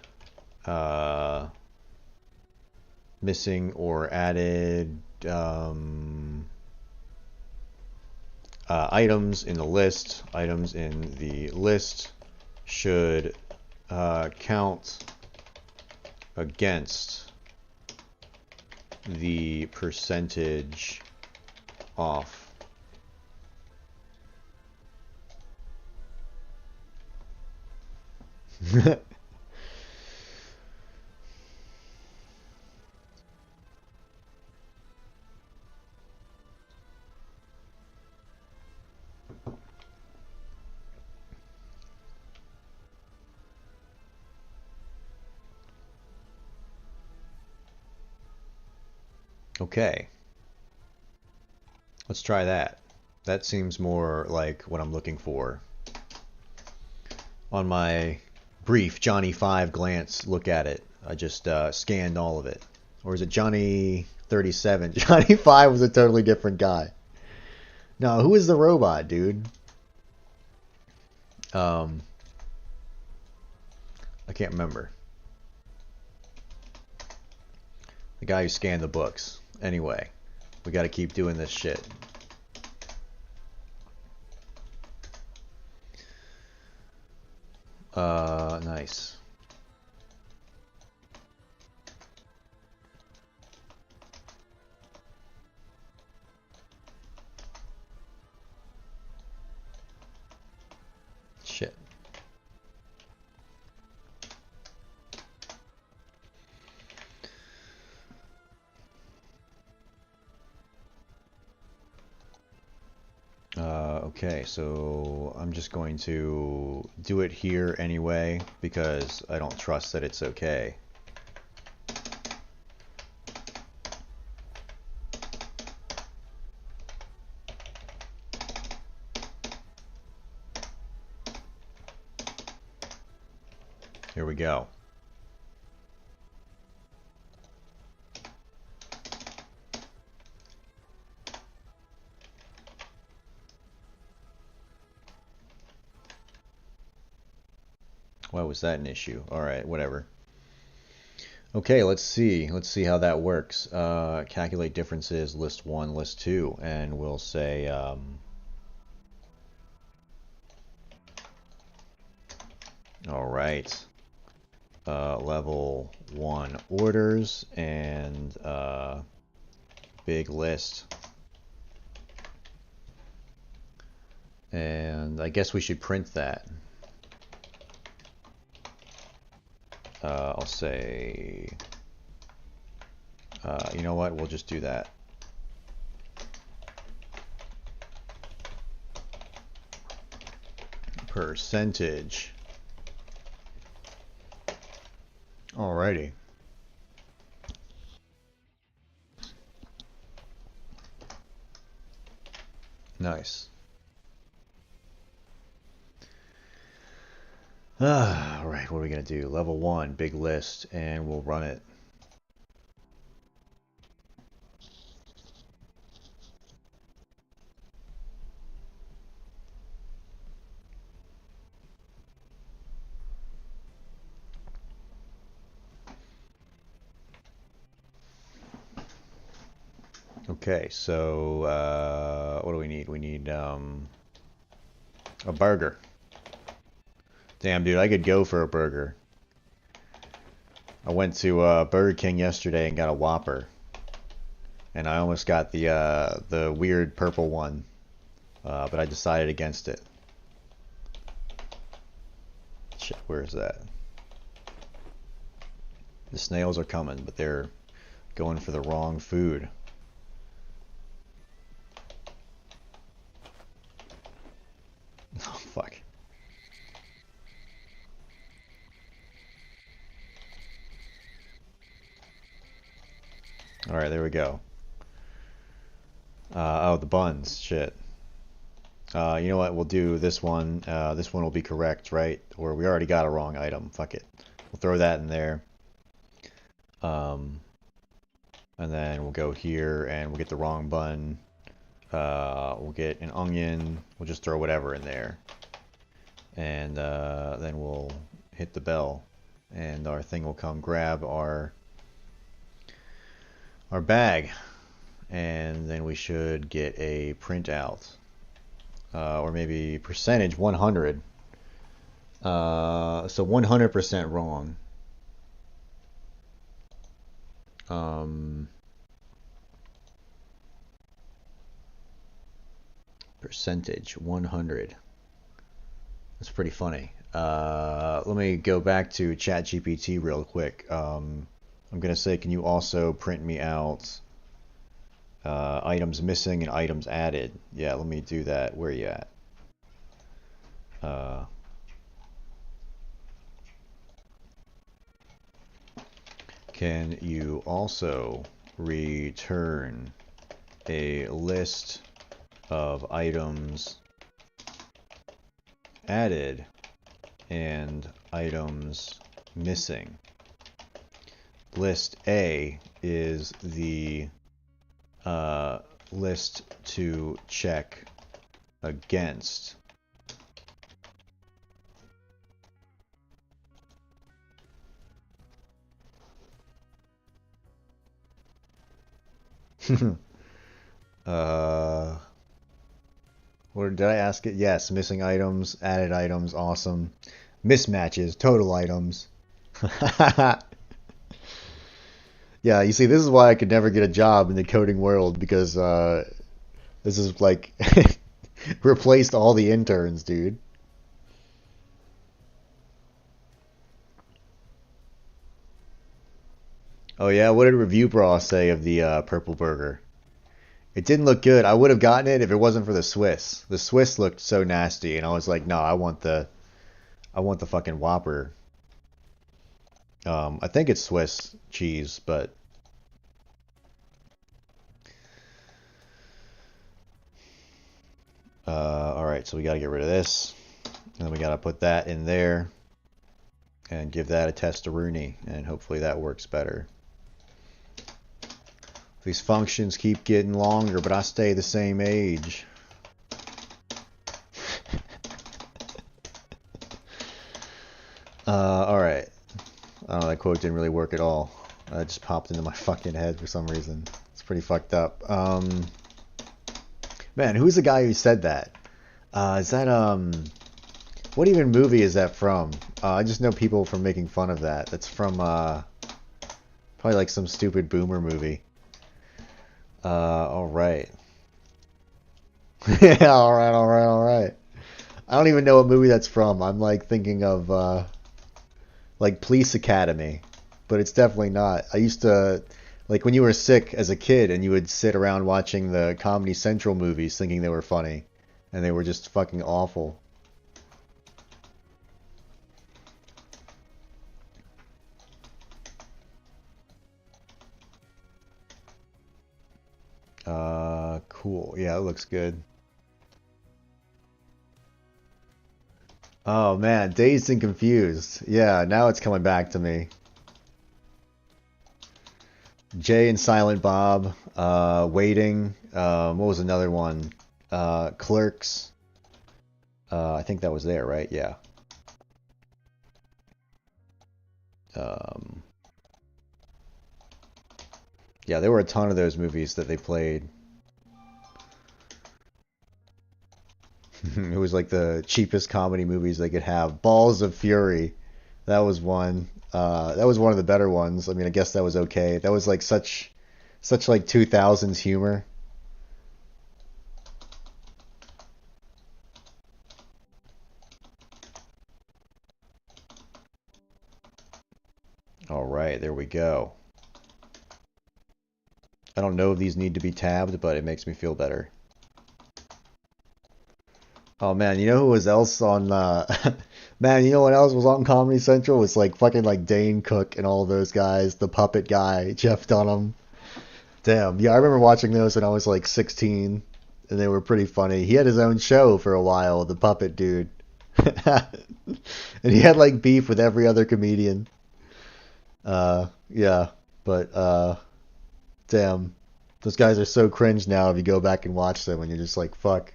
items in the list. Items in the list should count against the percentage off. Okay, let's try that. That seems more like what I'm looking for. On my brief Johnny 5 glance look at it, I just scanned all of it. Or is it Johnny 37? Johnny 5 was a totally different guy. No, who is the robot, dude? I can't remember. The guy who scanned the books. Anyway, we got to keep doing this shit. Nice. Shit. Okay, so I'm just going to do it here anyway because I don't trust that it's okay. Here we go. Why was that an issue? Alright, whatever. Okay, let's see. Let's see how that works. Calculate differences, list 1, list 2, and we'll say alright. Level 1 orders and big list. And I guess we should print that. I'll say, you know what, we'll just do that. Percentage. Alrighty. Nice. Alright, what are we going to do? Level 1, big list, and we'll run it. Okay, so what do we need? We need a burger. Damn, dude, I could go for a burger. I went to Burger King yesterday and got a Whopper, and I almost got the weird purple one, but I decided against it. Shit, where is that? The snails are coming, but they're going for the wrong food. Oh, fuck. Alright, there we go. Oh, the buns. Shit. You know what? We'll do this one. This one will be correct, right? Or we already got a wrong item. Fuck it. We'll throw that in there. And then we'll go here and we'll get the wrong bun. We'll get an onion. We'll just throw whatever in there. And then we'll hit the bell. And our thing will come grab our bag. And then we should get a printout. Or maybe percentage 100. So 100% wrong. Percentage 100. That's pretty funny. Let me go back to ChatGPT real quick. I'm gonna say, can you also print me out items missing and items added? Yeah, let me do that. Where are you at? Can you also return a list of items added and items missing? List A is the list to check against. Or did I ask it? Yes, missing items, added items, awesome. Mismatches, total items. Yeah, you see, this is why I could never get a job in the coding world, because this is like replaced all the interns, dude. Oh yeah, what did Review Bra say of the purple burger? It didn't look good. I would have gotten it if it wasn't for the Swiss. The Swiss looked so nasty, and I was like, no, I want the fucking Whopper. I think it's Swiss cheese, but all right. So we got to get rid of this, and then we got to put that in there, and give that a testaroonie, and hopefully that works better. These functions keep getting longer, but I stay the same age. Alright. I don't know, that quote didn't really work at all. It just popped into my fucking head for some reason. It's pretty fucked up. Man, who's the guy who said that? Is that, what even movie is that from? I just know people from making fun of that. That's from, probably like some stupid boomer movie. Alright. Yeah, alright. I don't even know what movie that's from. I'm like thinking of, like Police Academy, but it's definitely not. I used to, like when you were sick as a kid and you would sit around watching the Comedy Central movies thinking they were funny, and they were just fucking awful. Cool. Yeah, it looks good. Oh man, Dazed and Confused. Yeah, now it's coming back to me. Jay and Silent Bob, Waiting, what was another one? Clerks. I think that was there, right? Yeah. Yeah, there were a ton of those movies that they played. It was like the cheapest comedy movies they could have. Balls of Fury. That was one. That was one of the better ones. I mean, I guess that was okay. That was like such like 2000s humor. All right, there we go. I don't know if these need to be tabbed, but it makes me feel better. Oh man, you know who was else on man, you know what else was on Comedy Central? It's like fucking like Dane Cook and all those guys, the puppet guy, Jeff Dunham. Damn, yeah, I remember watching those when I was like 16 and they were pretty funny. He had his own show for a while, the puppet dude. And he had like beef with every other comedian. Yeah, but damn. Those guys are so cringe now if you go back and watch them and you're just like, fuck.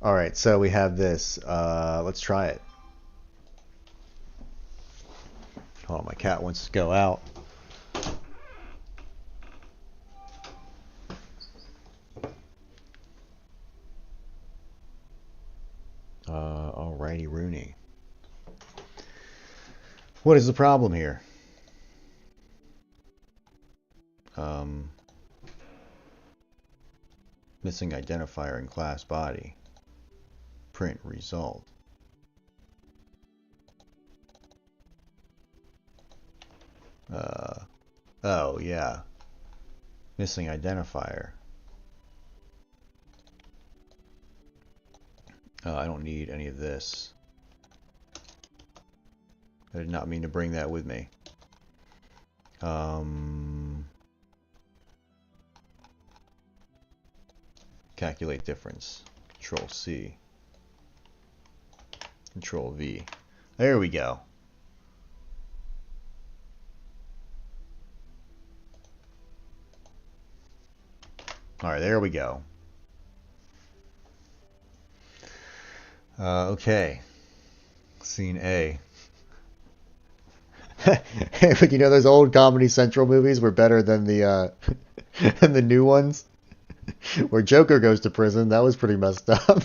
Alright, so we have this. Let's try it. Oh, my cat wants to go out. Alrighty, Rooney. What is the problem here? Missing identifier in class body. Print result. Oh, yeah. Missing identifier. I don't need any of this. I did not mean to bring that with me. Calculate difference. Control C. Control V. There we go. Alright, there we go. Okay. Scene A. But you know those old Comedy Central movies were better than the than the new ones? Where Joker goes to prison, that was pretty messed up.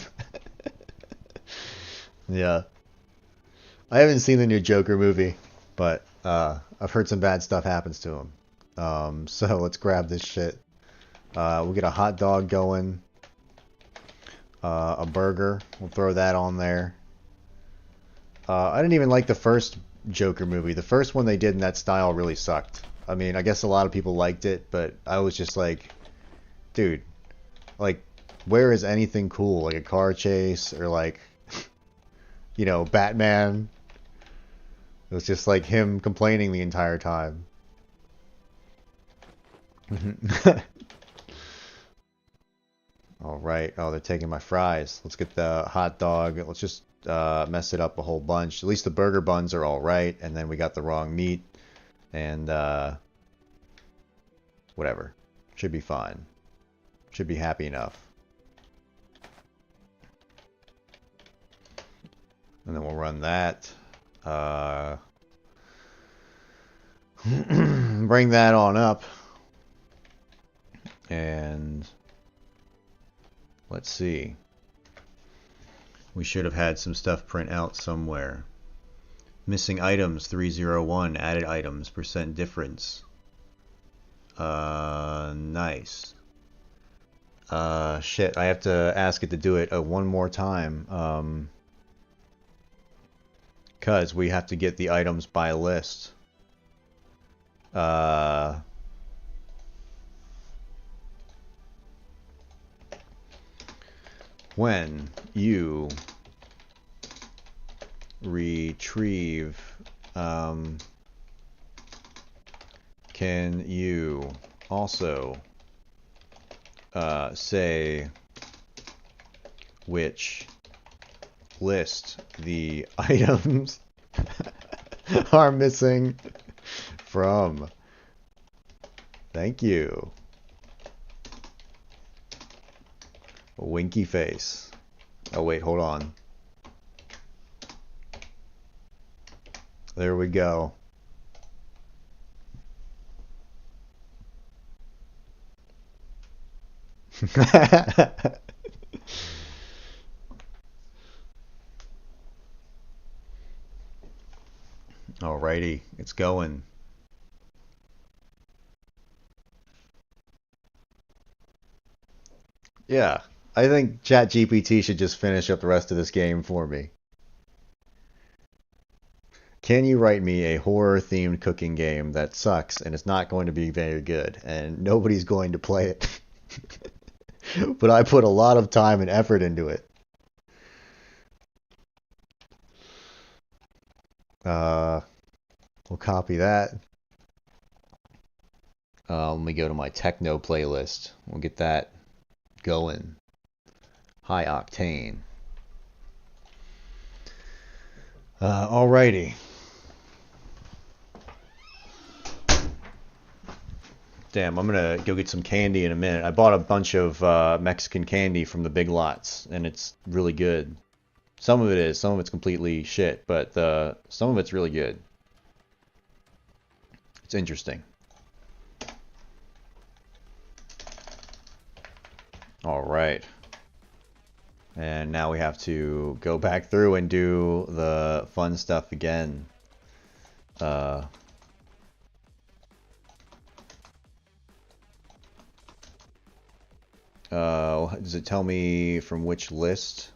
Yeah. I haven't seen the new Joker movie, but I've heard some bad stuff happens to him. So let's grab this shit. We'll get a hot dog going. A burger. We'll throw that on there. I didn't even like the first Joker movie. The first one they did in that style really sucked. I mean, I guess a lot of people liked it, but I was just like, dude, like, where is anything cool? Like a car chase or like, you know, Batman. It was just like him complaining the entire time. All right. Oh, they're taking my fries. Let's get the hot dog. Let's just mess it up a whole bunch. At least the burger buns are all right, and then we got the wrong meat, and whatever. Should be fine. Should be happy enough. And then we'll run that. Bring that on up. And let's see. We should have had some stuff print out somewhere. Missing items 301, added items, percent difference. Nice. Shit, I have to ask it to do it one more time. Cause we have to get the items by list. When you retrieve, can you also say which list the items are missing from? Thank you. A winky face. Oh wait, hold on. There we go. Alrighty, it's going. Yeah, I think ChatGPT should just finish up the rest of this game for me. Can you write me a horror-themed cooking game that sucks and it's not going to be very good and nobody's going to play it? But I put a lot of time and effort into it. We'll copy that. Let me go to my techno playlist. We'll get that going. High octane. Alrighty. Damn, I'm gonna go get some candy in a minute. I bought a bunch of Mexican candy from the Big Lots, and it's really good. Some of it is, some of it's completely shit, but some of it's really good. It's interesting. Alright. And now we have to go back through and do the fun stuff again. Does it tell me from which list?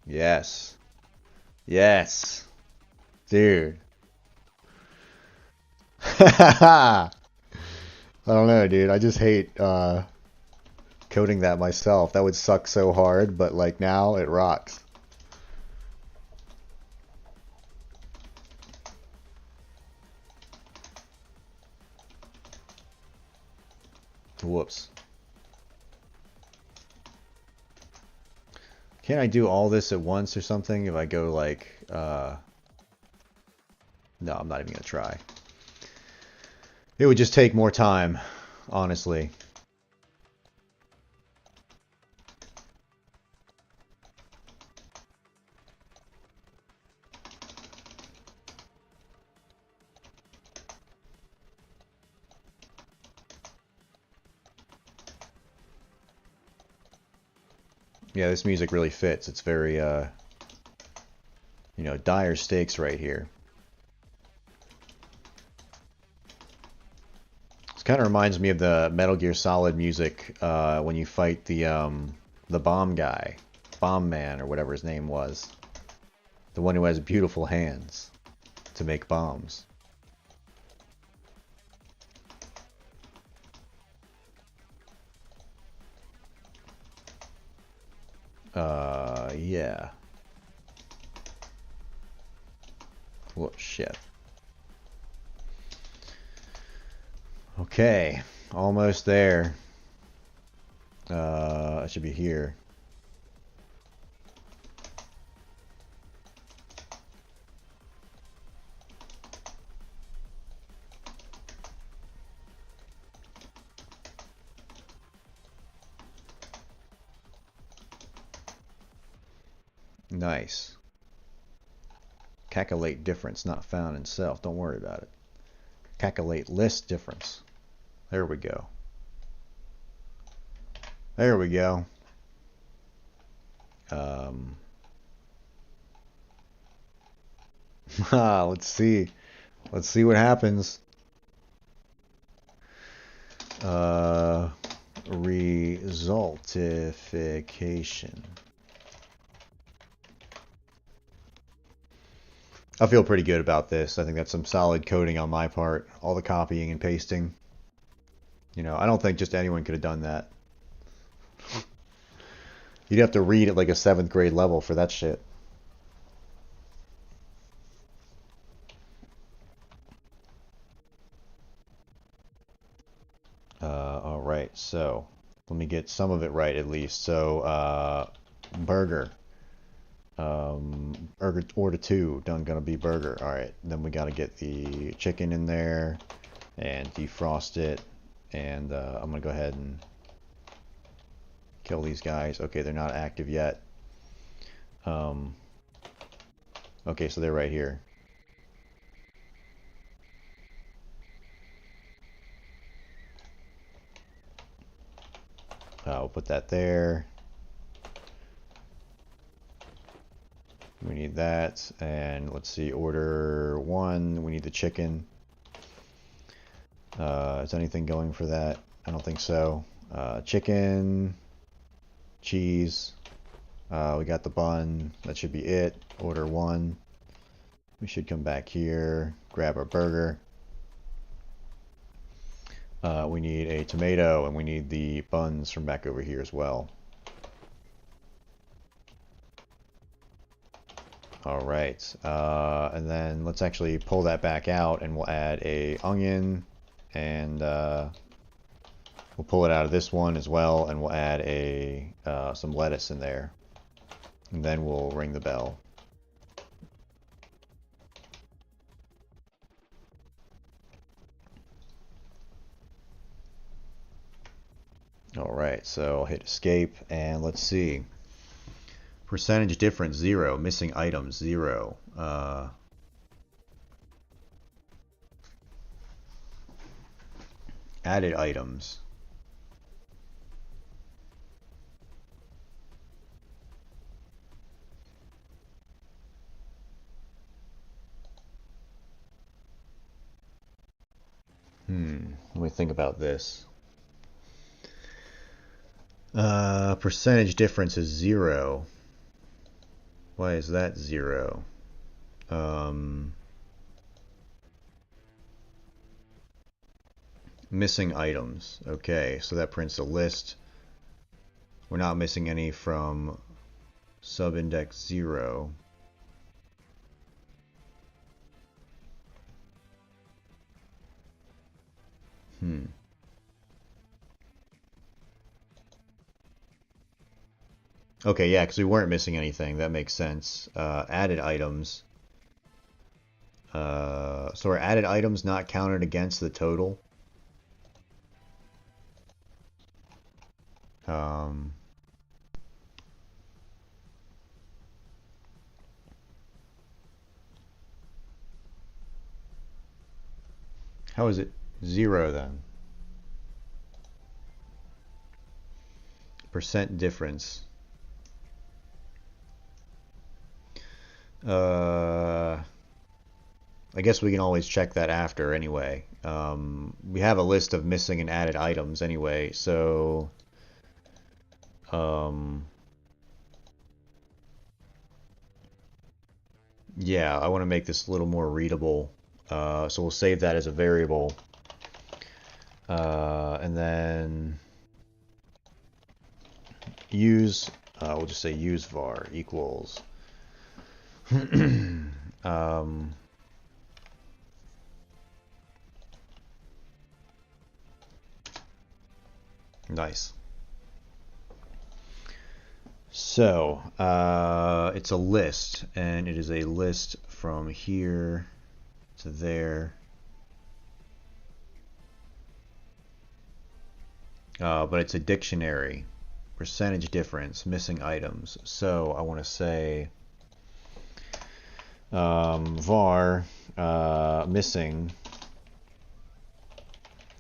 Yes. Yes. Dude. I don't know, dude. I just hate coding that myself. That would suck so hard, but like now it rocks. Whoops. Can't I do all this at once or something if I go like, no, I'm not even gonna try. It would just take more time, honestly. Yeah, this music really fits. It's very, you know, dire stakes right here. This kind of reminds me of the Metal Gear Solid music when you fight the bomb guy, Bomb Man, or whatever his name was. The one who has beautiful hands to make bombs. Yeah. Whoa, shit. Okay, almost there. I should be here. Nice. Calculate difference not found in self. Don't worry about it. Calculate list difference. There we go. There we go. Let's see. Let's see what happens. Resultification. I feel pretty good about this. I think that's some solid coding on my part. All the copying and pasting. You know, I don't think just anyone could have done that. You'd have to read at like a 7th grade level for that shit. Alright, so let me get some of it right at least. So, burger. Order 2, done gonna be burger. Alright, then we gotta get the chicken in there and defrost it. And I'm gonna go ahead and kill these guys. Okay, they're not active yet. Okay, so they're right here. We'll put that there. We need that, and let's see, order 1, we need the chicken. Is anything going for that? I don't think so. Chicken, cheese, We got the bun. That should be it. Order 1. We should come back here, grab our burger. We need a tomato, and we need the buns from back over here as well. All right, and then let's actually pull that back out, and we'll add a onion, and we'll pull it out of this one as well, and we'll add a some lettuce in there, and then we'll ring the bell. All right, so I'll hit escape, and let's see. Percentage difference 0. Missing items 0. Added items. Let me think about this. Percentage difference is 0. Why is that 0? Missing items. Okay, so that prints a list. We're not missing any from subindex 0. Okay, yeah, because we weren't missing anything. That makes sense. Added items. So are added items not counted against the total? How is it 0 then? Percent difference. I guess we can always check that after anyway. We have a list of missing and added items anyway, so yeah, I want to make this a little more readable. So we'll save that as a variable. And then use, we'll just say use var equals nice. So it's a list, and it is a list from here to there. But it's a dictionary. Percentage difference, missing items. So I want to say var missing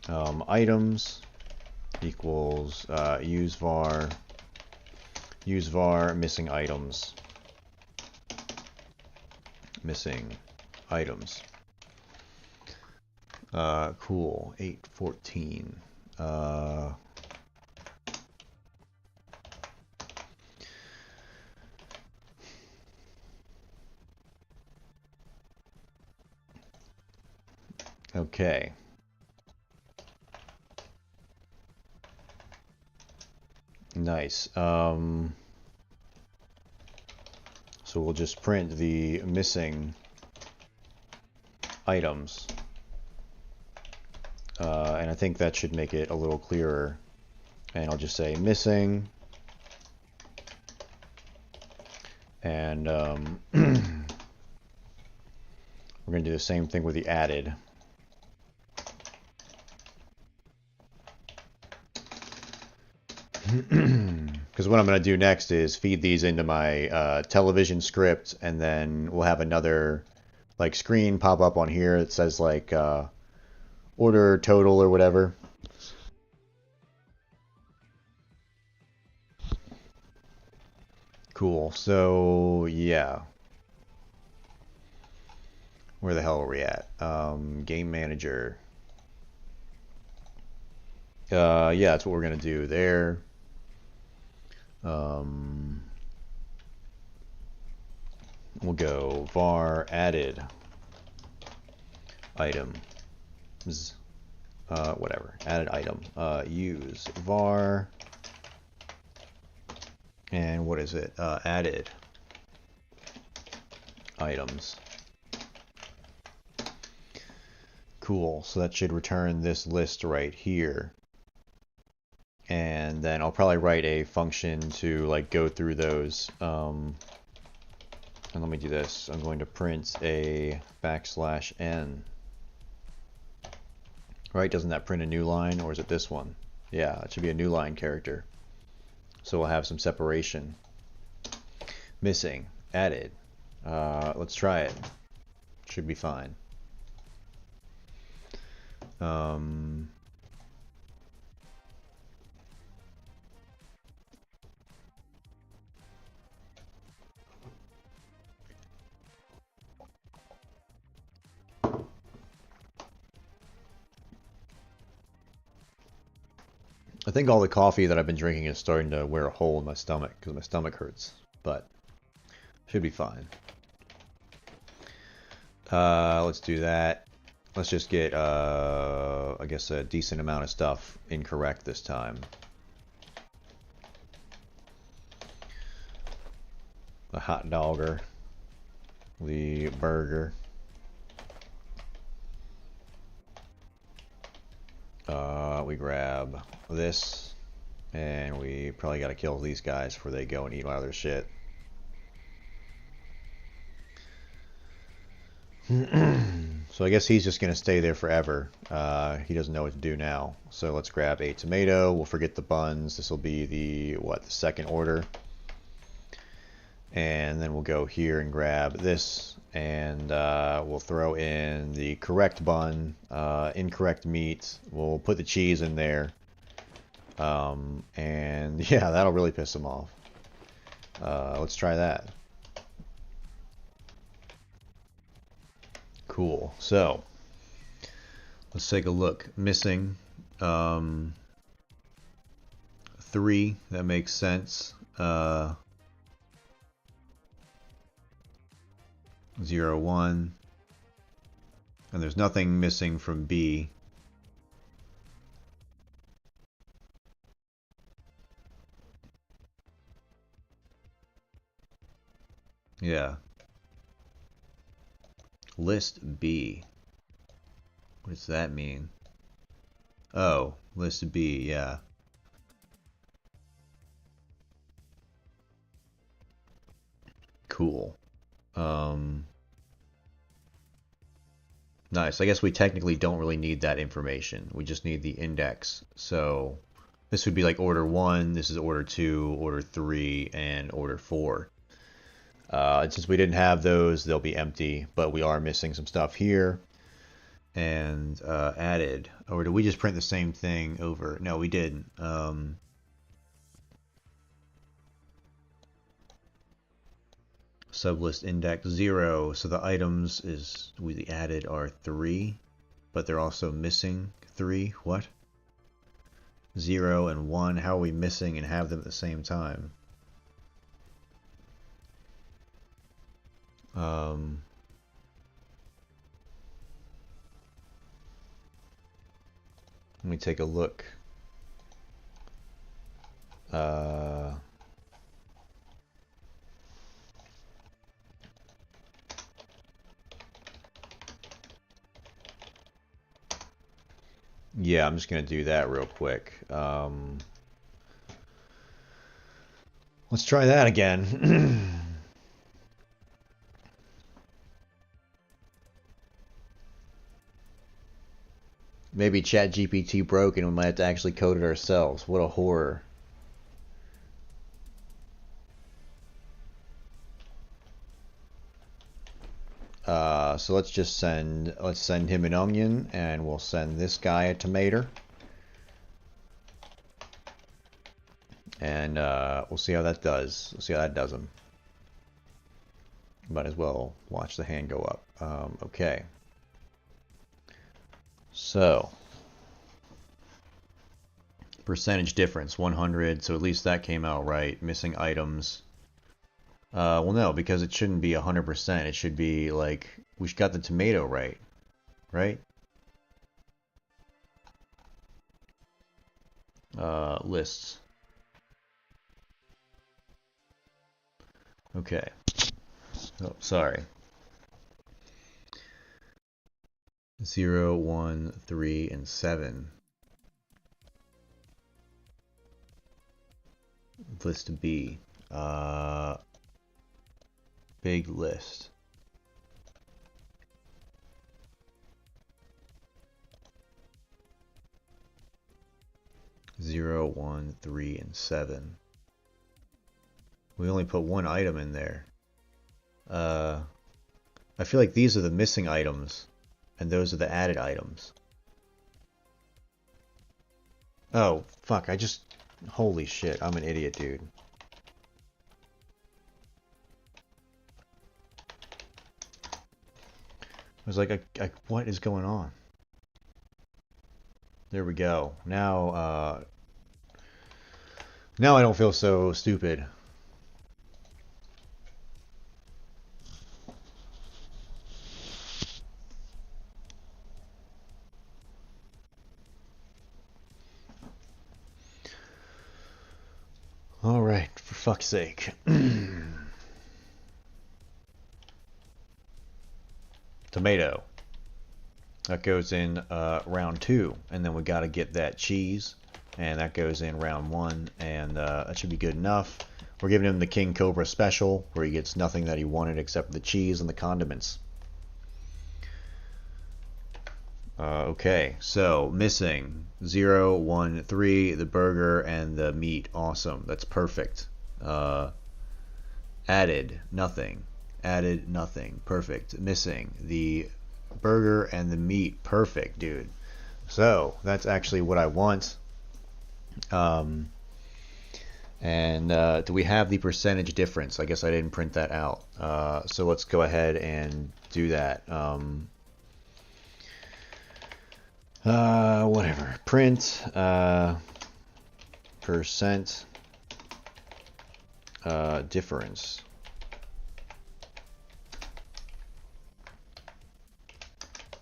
items equals use var missing items cool. 814. Okay. Nice. So we'll just print the missing items. And I think that should make it a little clearer. And I'll just say missing. And we're going to do the same thing with the added. Because what I'm going to do next is feed these into my television script, and then we'll have another like screen pop up on here that says like order total or whatever. Cool. So yeah, where the hell are we at? Game manager. Yeah, that's what we're gonna do there. We'll go var added item, whatever, added item, use var, and what is it, added items. Cool, so that should return this list right here. And then I'll probably write a function to like go through those. And let me do this. I'm going to print a \n. Right, doesn't that print a new line, or is it this one? Yeah, it should be a new line character. So we'll have some separation. Missing, added. Let's try it. Should be fine. I think all the coffee that I've been drinking is starting to wear a hole in my stomach because my stomach hurts, but should be fine. Let's do that. Let's just get, I guess, a decent amount of stuff incorrect this time. The hot dogger, the burger. We grab this, and we probably got to kill these guys before they go and eat all their shit. So I guess he's just going to stay there forever. He doesn't know what to do now. So let's grab a tomato. We'll forget the buns. This will be the, what, the second order. And then we'll go here and grab this, and we'll throw in the correct bun, incorrect meat. We'll put the cheese in there, and yeah, that'll really piss them off. Let's try that. Cool. So let's take a look. Missing 3. That makes sense. 0, 1, and there's nothing missing from B. Yeah. List B. What does that mean? Oh, list B, yeah. Cool. Nice. I guess we technically don't really need that information. We just need the index. So this would be like order 1, this is order 2, order 3, and order 4. And since we didn't have those, they'll be empty, but we are missing some stuff here. And added. Or did we just print the same thing over? No, we didn't. Sublist index 0, so the items we added are 3, but they're also missing 3. What? 0 and 1. How are we missing and have them at the same time? Let me take a look. Yeah, I'm just going to do that real quick. Let's try that again. Maybe ChatGPT broke and we might have to actually code it ourselves. What a horror. So let's send him an onion, and we'll send this guy a tomato. And we'll see how that does. We'll see how that does him. Might as well watch the hand go up. Okay. So, percentage difference, 100, so at least that came out right. Missing items, Well, no, because it shouldn't be 100%. It should be like we got the tomato right, right? Lists. Okay. Oh, sorry. 0, 1, 3, and 7. List B. Big list. Zero, 1, 3, and 7. We only put one item in there. I feel like these are the missing items, and those are the added items. Oh, fuck, holy shit, I'm an idiot, dude. I was like, what is going on? There we go. Now I don't feel so stupid. All right, for fuck's sake. Tomato. That goes in round 2, and then we got to get that cheese, and that goes in round 1, and that should be good enough. We're giving him the King Cobra special, where he gets nothing that he wanted except the cheese and the condiments. Okay, so missing 0, 1, 3, the burger and the meat. Awesome, that's perfect. Added nothing. Added nothing. Perfect. Missing the burger and the meat. Perfect, dude. So that's actually what I want. And do we have the percentage difference? I guess I didn't print that out. So let's go ahead and do that. Whatever. Print percent difference.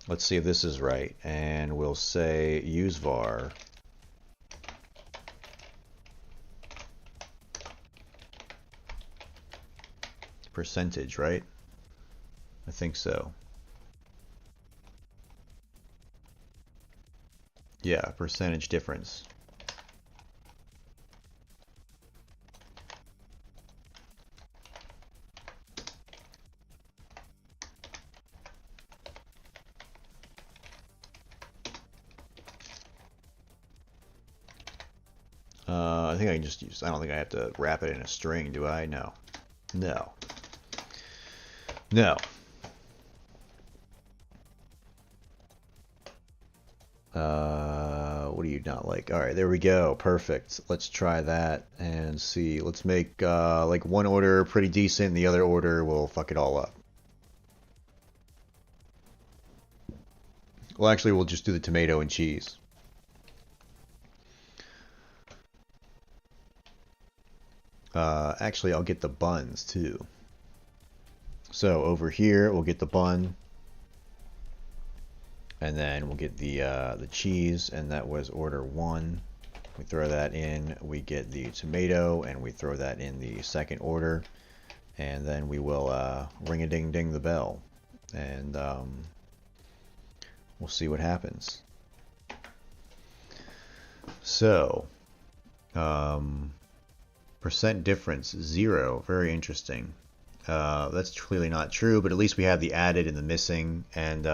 Let's see if this is right, and we'll say use var. Percentage, right? I think so. Yeah, percentage difference. I think I can just use, I don't think I have to wrap it in a string, do I? No. No. No. What do you not like? Alright, there we go. Perfect. Let's try that and see. Let's make like one order pretty decent, the other order will fuck it all up. Well, actually, we'll just do the tomato and cheese. Actually, I'll get the buns too. So over here, we'll get the bun, and then we'll get the cheese, and that was order 1. We throw that in. We get the tomato, and we throw that in the second order, and then we will ring-a-ding-ding the bell, and we'll see what happens. So, percent difference 0. Very interesting. That's clearly not true, but at least we have the added and the missing, and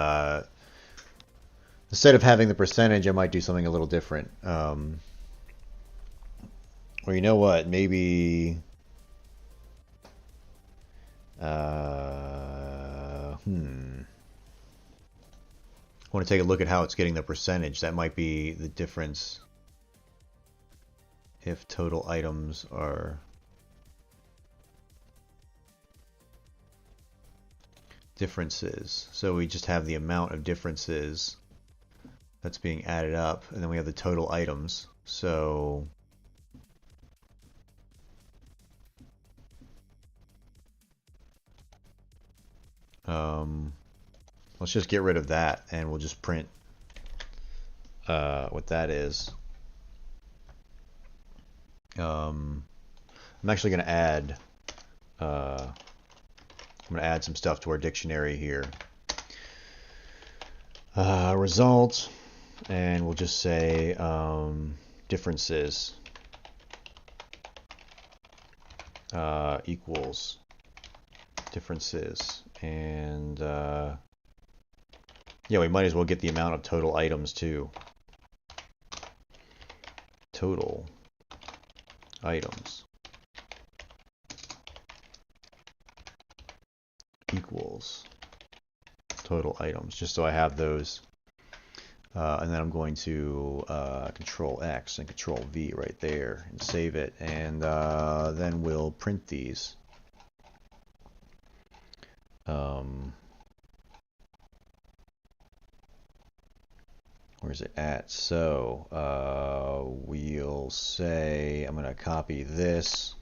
instead of having the percentage, I might do something a little different. Or you know what? Maybe I want to take a look at how it's getting the percentage. That might be the difference if total items are differences. So we just have the amount of differences that's being added up, and then we have the total items. So Let's just get rid of that, and we'll just print what that is. I'm actually going to add some stuff to our dictionary here. Result, and we'll just say differences equals differences, and yeah, we might as well get the amount of total items too. Total items equals total items, just so I have those. And then I'm going to Control X and Control V right there and save it, and then we'll print these. Where's it at? So we'll say I'm going to copy this,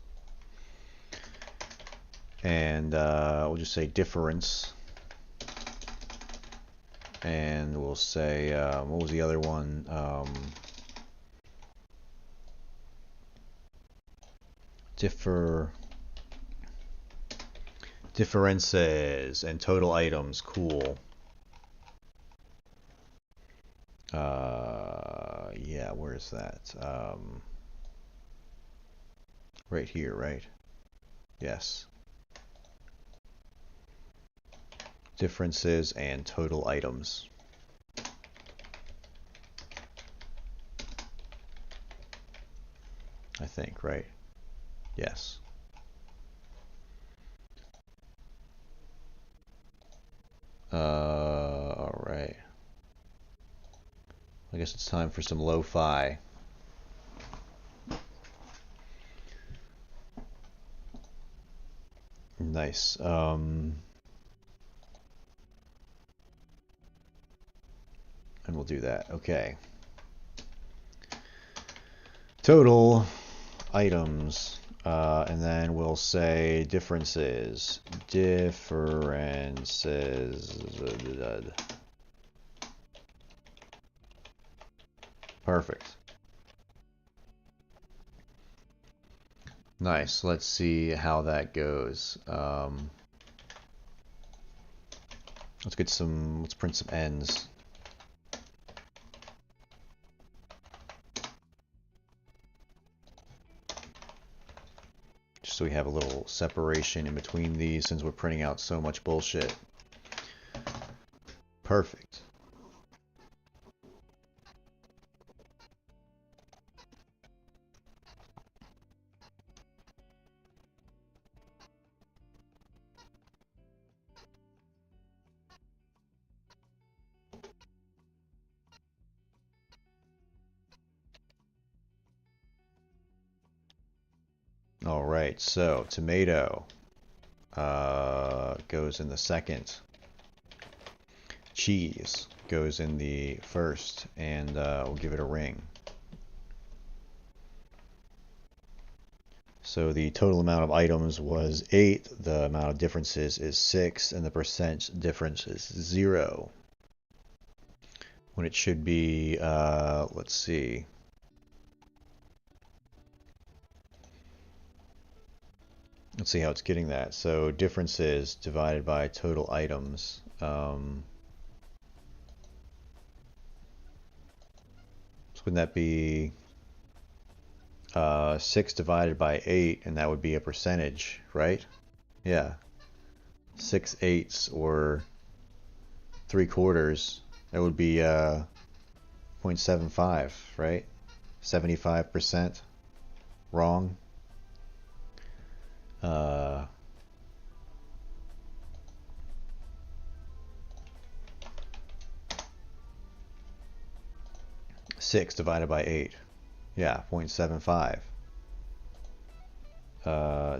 and we'll just say difference, and we'll say what was the other one? Differences and total items. Cool. Yeah, where's that? Right here, right? Yes. Differences and total items. I think, right? Yes. All right. I guess it's time for some lo-fi. Nice. And we'll do that. Okay. Total items. And then we'll say differences. Perfect. Nice. Let's see how that goes. Let's print some ends. Just so we have a little separation in between these, since we're printing out so much bullshit. Perfect. All right, so tomato goes in the second. Cheese goes in the first, and we'll give it a ring. So the total amount of items was 8, the amount of differences is 6, and the percent difference is 0. When it should be, let's see. Let's see how it's getting that. So differences divided by total items. So wouldn't that be 6 divided by 8, and that would be a percentage, right? Yeah. 6/8 or 3/4. That would be 0.75, right? 75% wrong. 6 divided by 8. Yeah, 0.75.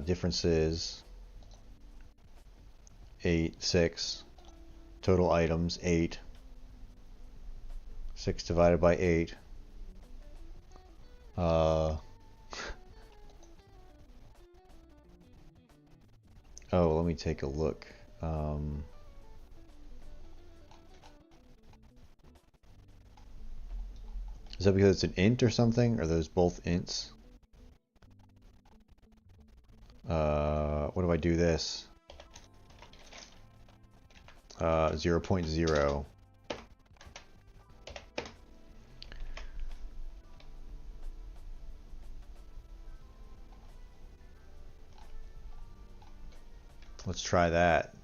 Differences 8, 6. Total items 8. 6 divided by 8. Oh, let me take a look. Is that because it's an int or something? Are those both ints? What do I do this? 0.0. Let's try that.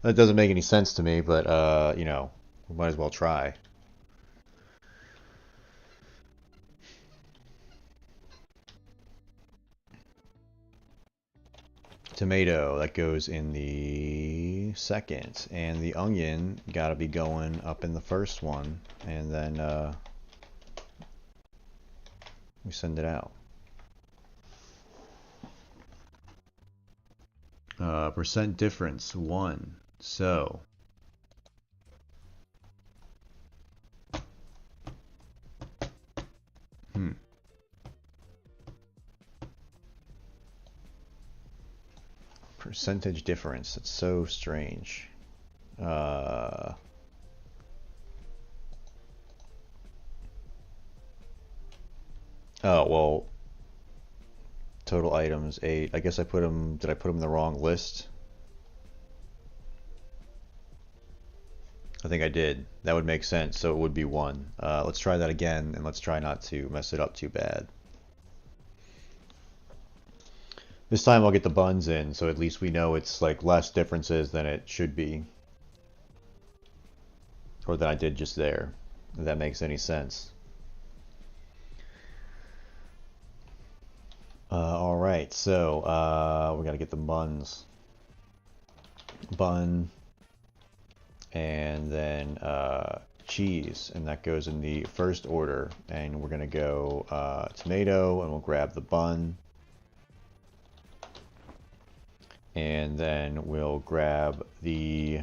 That doesn't make any sense to me, but you know, we might as well try. Tomato, that goes in the second, and the onion gotta be going up in the first one, and then we send it out. Percent difference 1. So percentage difference. It's so strange. Oh, well, total items 8. I guess I put them, did I put them in the wrong list? I think I did. That would make sense, so it would be 1. Let's try that again, and let's try not to mess it up too bad. This time I'll get the buns in, so at least we know it's like less differences than it should be. Or than I did just there, if that makes any sense. Alright, so we gotta get the buns. Bun, and then cheese, and that goes in the first order. And we're gonna go tomato, and we'll grab the bun. And then we'll grab the,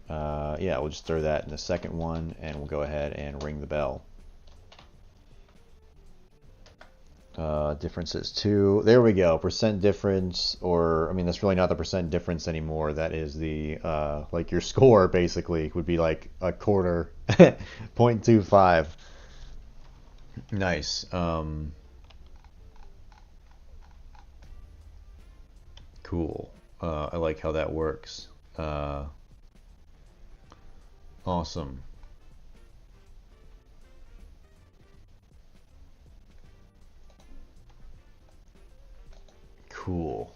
yeah, we'll just throw that in the second one, and we'll go ahead and ring the bell. Differences 2. There we go. Percent difference, or I mean, that's really not the percent difference anymore. That is the like your score basically would be like a quarter, 0.25. Nice. Cool. I like how that works. Awesome. Cool.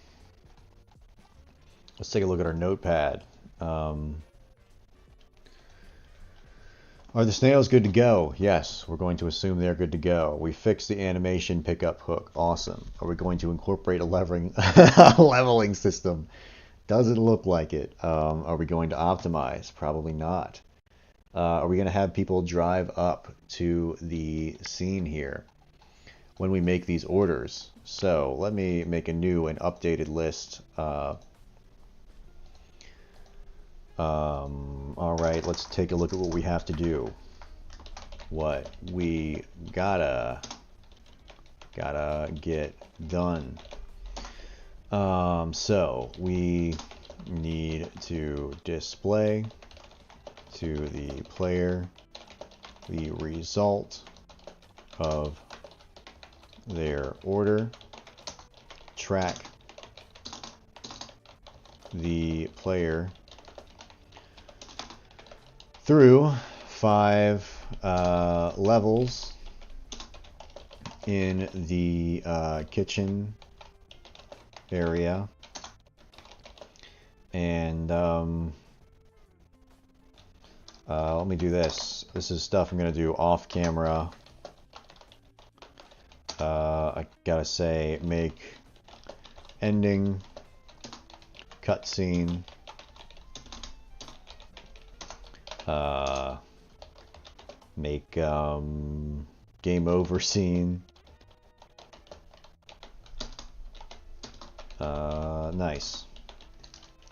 Let's take a look at our notepad. Are the snails good to go? Yes, we're going to assume they're good to go. We fixed the animation pickup hook. Awesome. Are we going to incorporate a leveling system? Doesn't look like it. Are we going to optimize? Probably not. Are we going to have people drive up to the scene here when we make these orders? So let me make a new and updated list. All right, let's take a look at what we have to do. What we gotta get done. So we need to display to the player the result of their order, track the player through 5 levels in the kitchen area, and let me do this. This is stuff I'm going to do off camera. I gotta say, make ending cutscene make game over scene. Nice.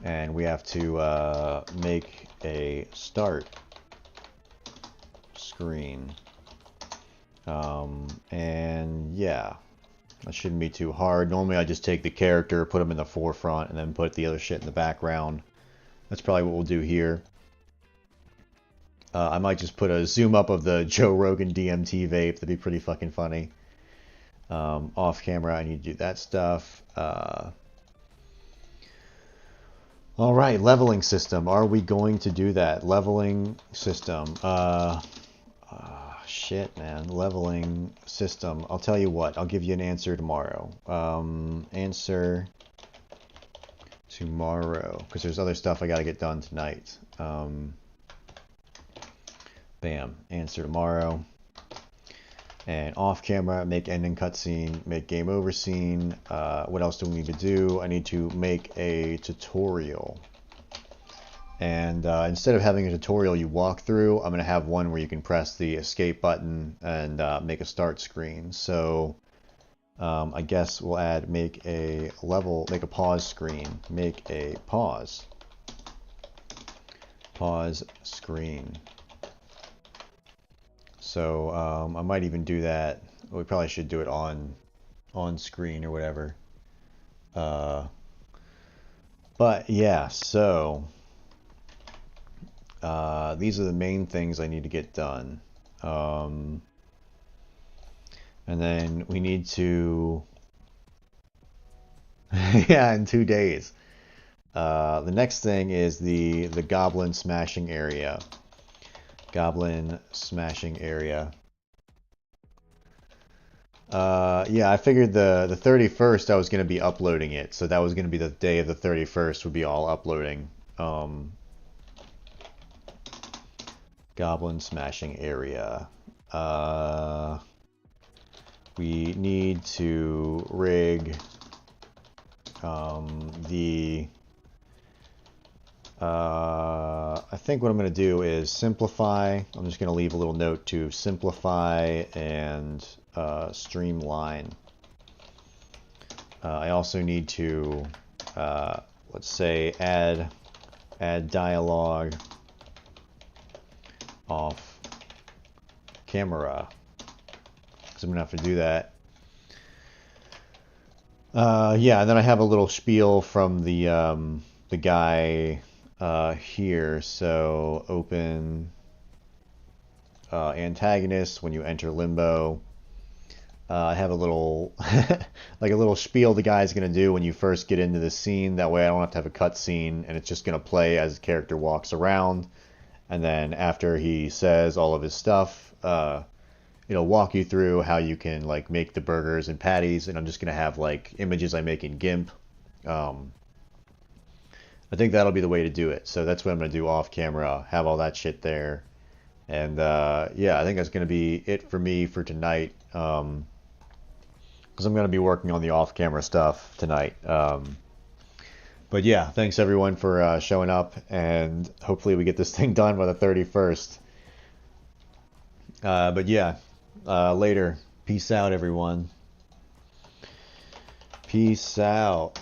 And we have to make a start screen. And yeah, That shouldn't be too hard. Normally I just take the character, put them in the forefront, and then put the other shit in the background. That's probably what we'll do here. I might just put a zoom up of the Joe Rogan DMT vape. That'd be pretty fucking funny. Off camera, I need to do that stuff. Alright, leveling system. Are we going to do that? Leveling system. Shit, man. Leveling system. I'll tell you what. I'll give you an answer tomorrow. Answer tomorrow. Because there's other stuff I gotta get done tonight. Bam. Answer tomorrow. And off camera, make ending cutscene, make game over scene. What else do we need to do? I need to make a tutorial. And instead of having a tutorial you walk through, I'm going to have one where you can press the escape button and make a start screen. So I guess we'll add make a pause screen. Make a pause screen. So I might even do that. We probably should do it on screen or whatever. But yeah, so these are the main things I need to get done. And then we need to yeah, in 2 days. The next thing is the goblin smashing area. Goblin smashing area. Yeah, I figured the 31st I was going to be uploading it, so that was going to be the day of the 31st would be all uploading. Goblin smashing area. We need to rig I think what I'm going to do is simplify. I'm just going to leave a little note to simplify and streamline. I also need to, let's say, add dialogue off camera, because I'm going to have to do that. Yeah, and then I have a little spiel from the guy here. So open antagonist when you enter limbo. I have a little like a little spiel the guy's gonna do when you first get into the scene. That way I don't have to have a cut scene, and it's just gonna play as the character walks around. And then after he says all of his stuff, it'll walk you through how you can like make the burgers and patties. And I'm just gonna have like images I make in GIMP. I think that'll be the way to do it. So that's what I'm going to do off camera, have all that shit there. And yeah, I think that's going to be it for me for tonight. Because I'm going to be working on the off camera stuff tonight. But yeah, thanks everyone for showing up. And hopefully we get this thing done by the 31st. But yeah, later. Peace out, everyone. Peace out.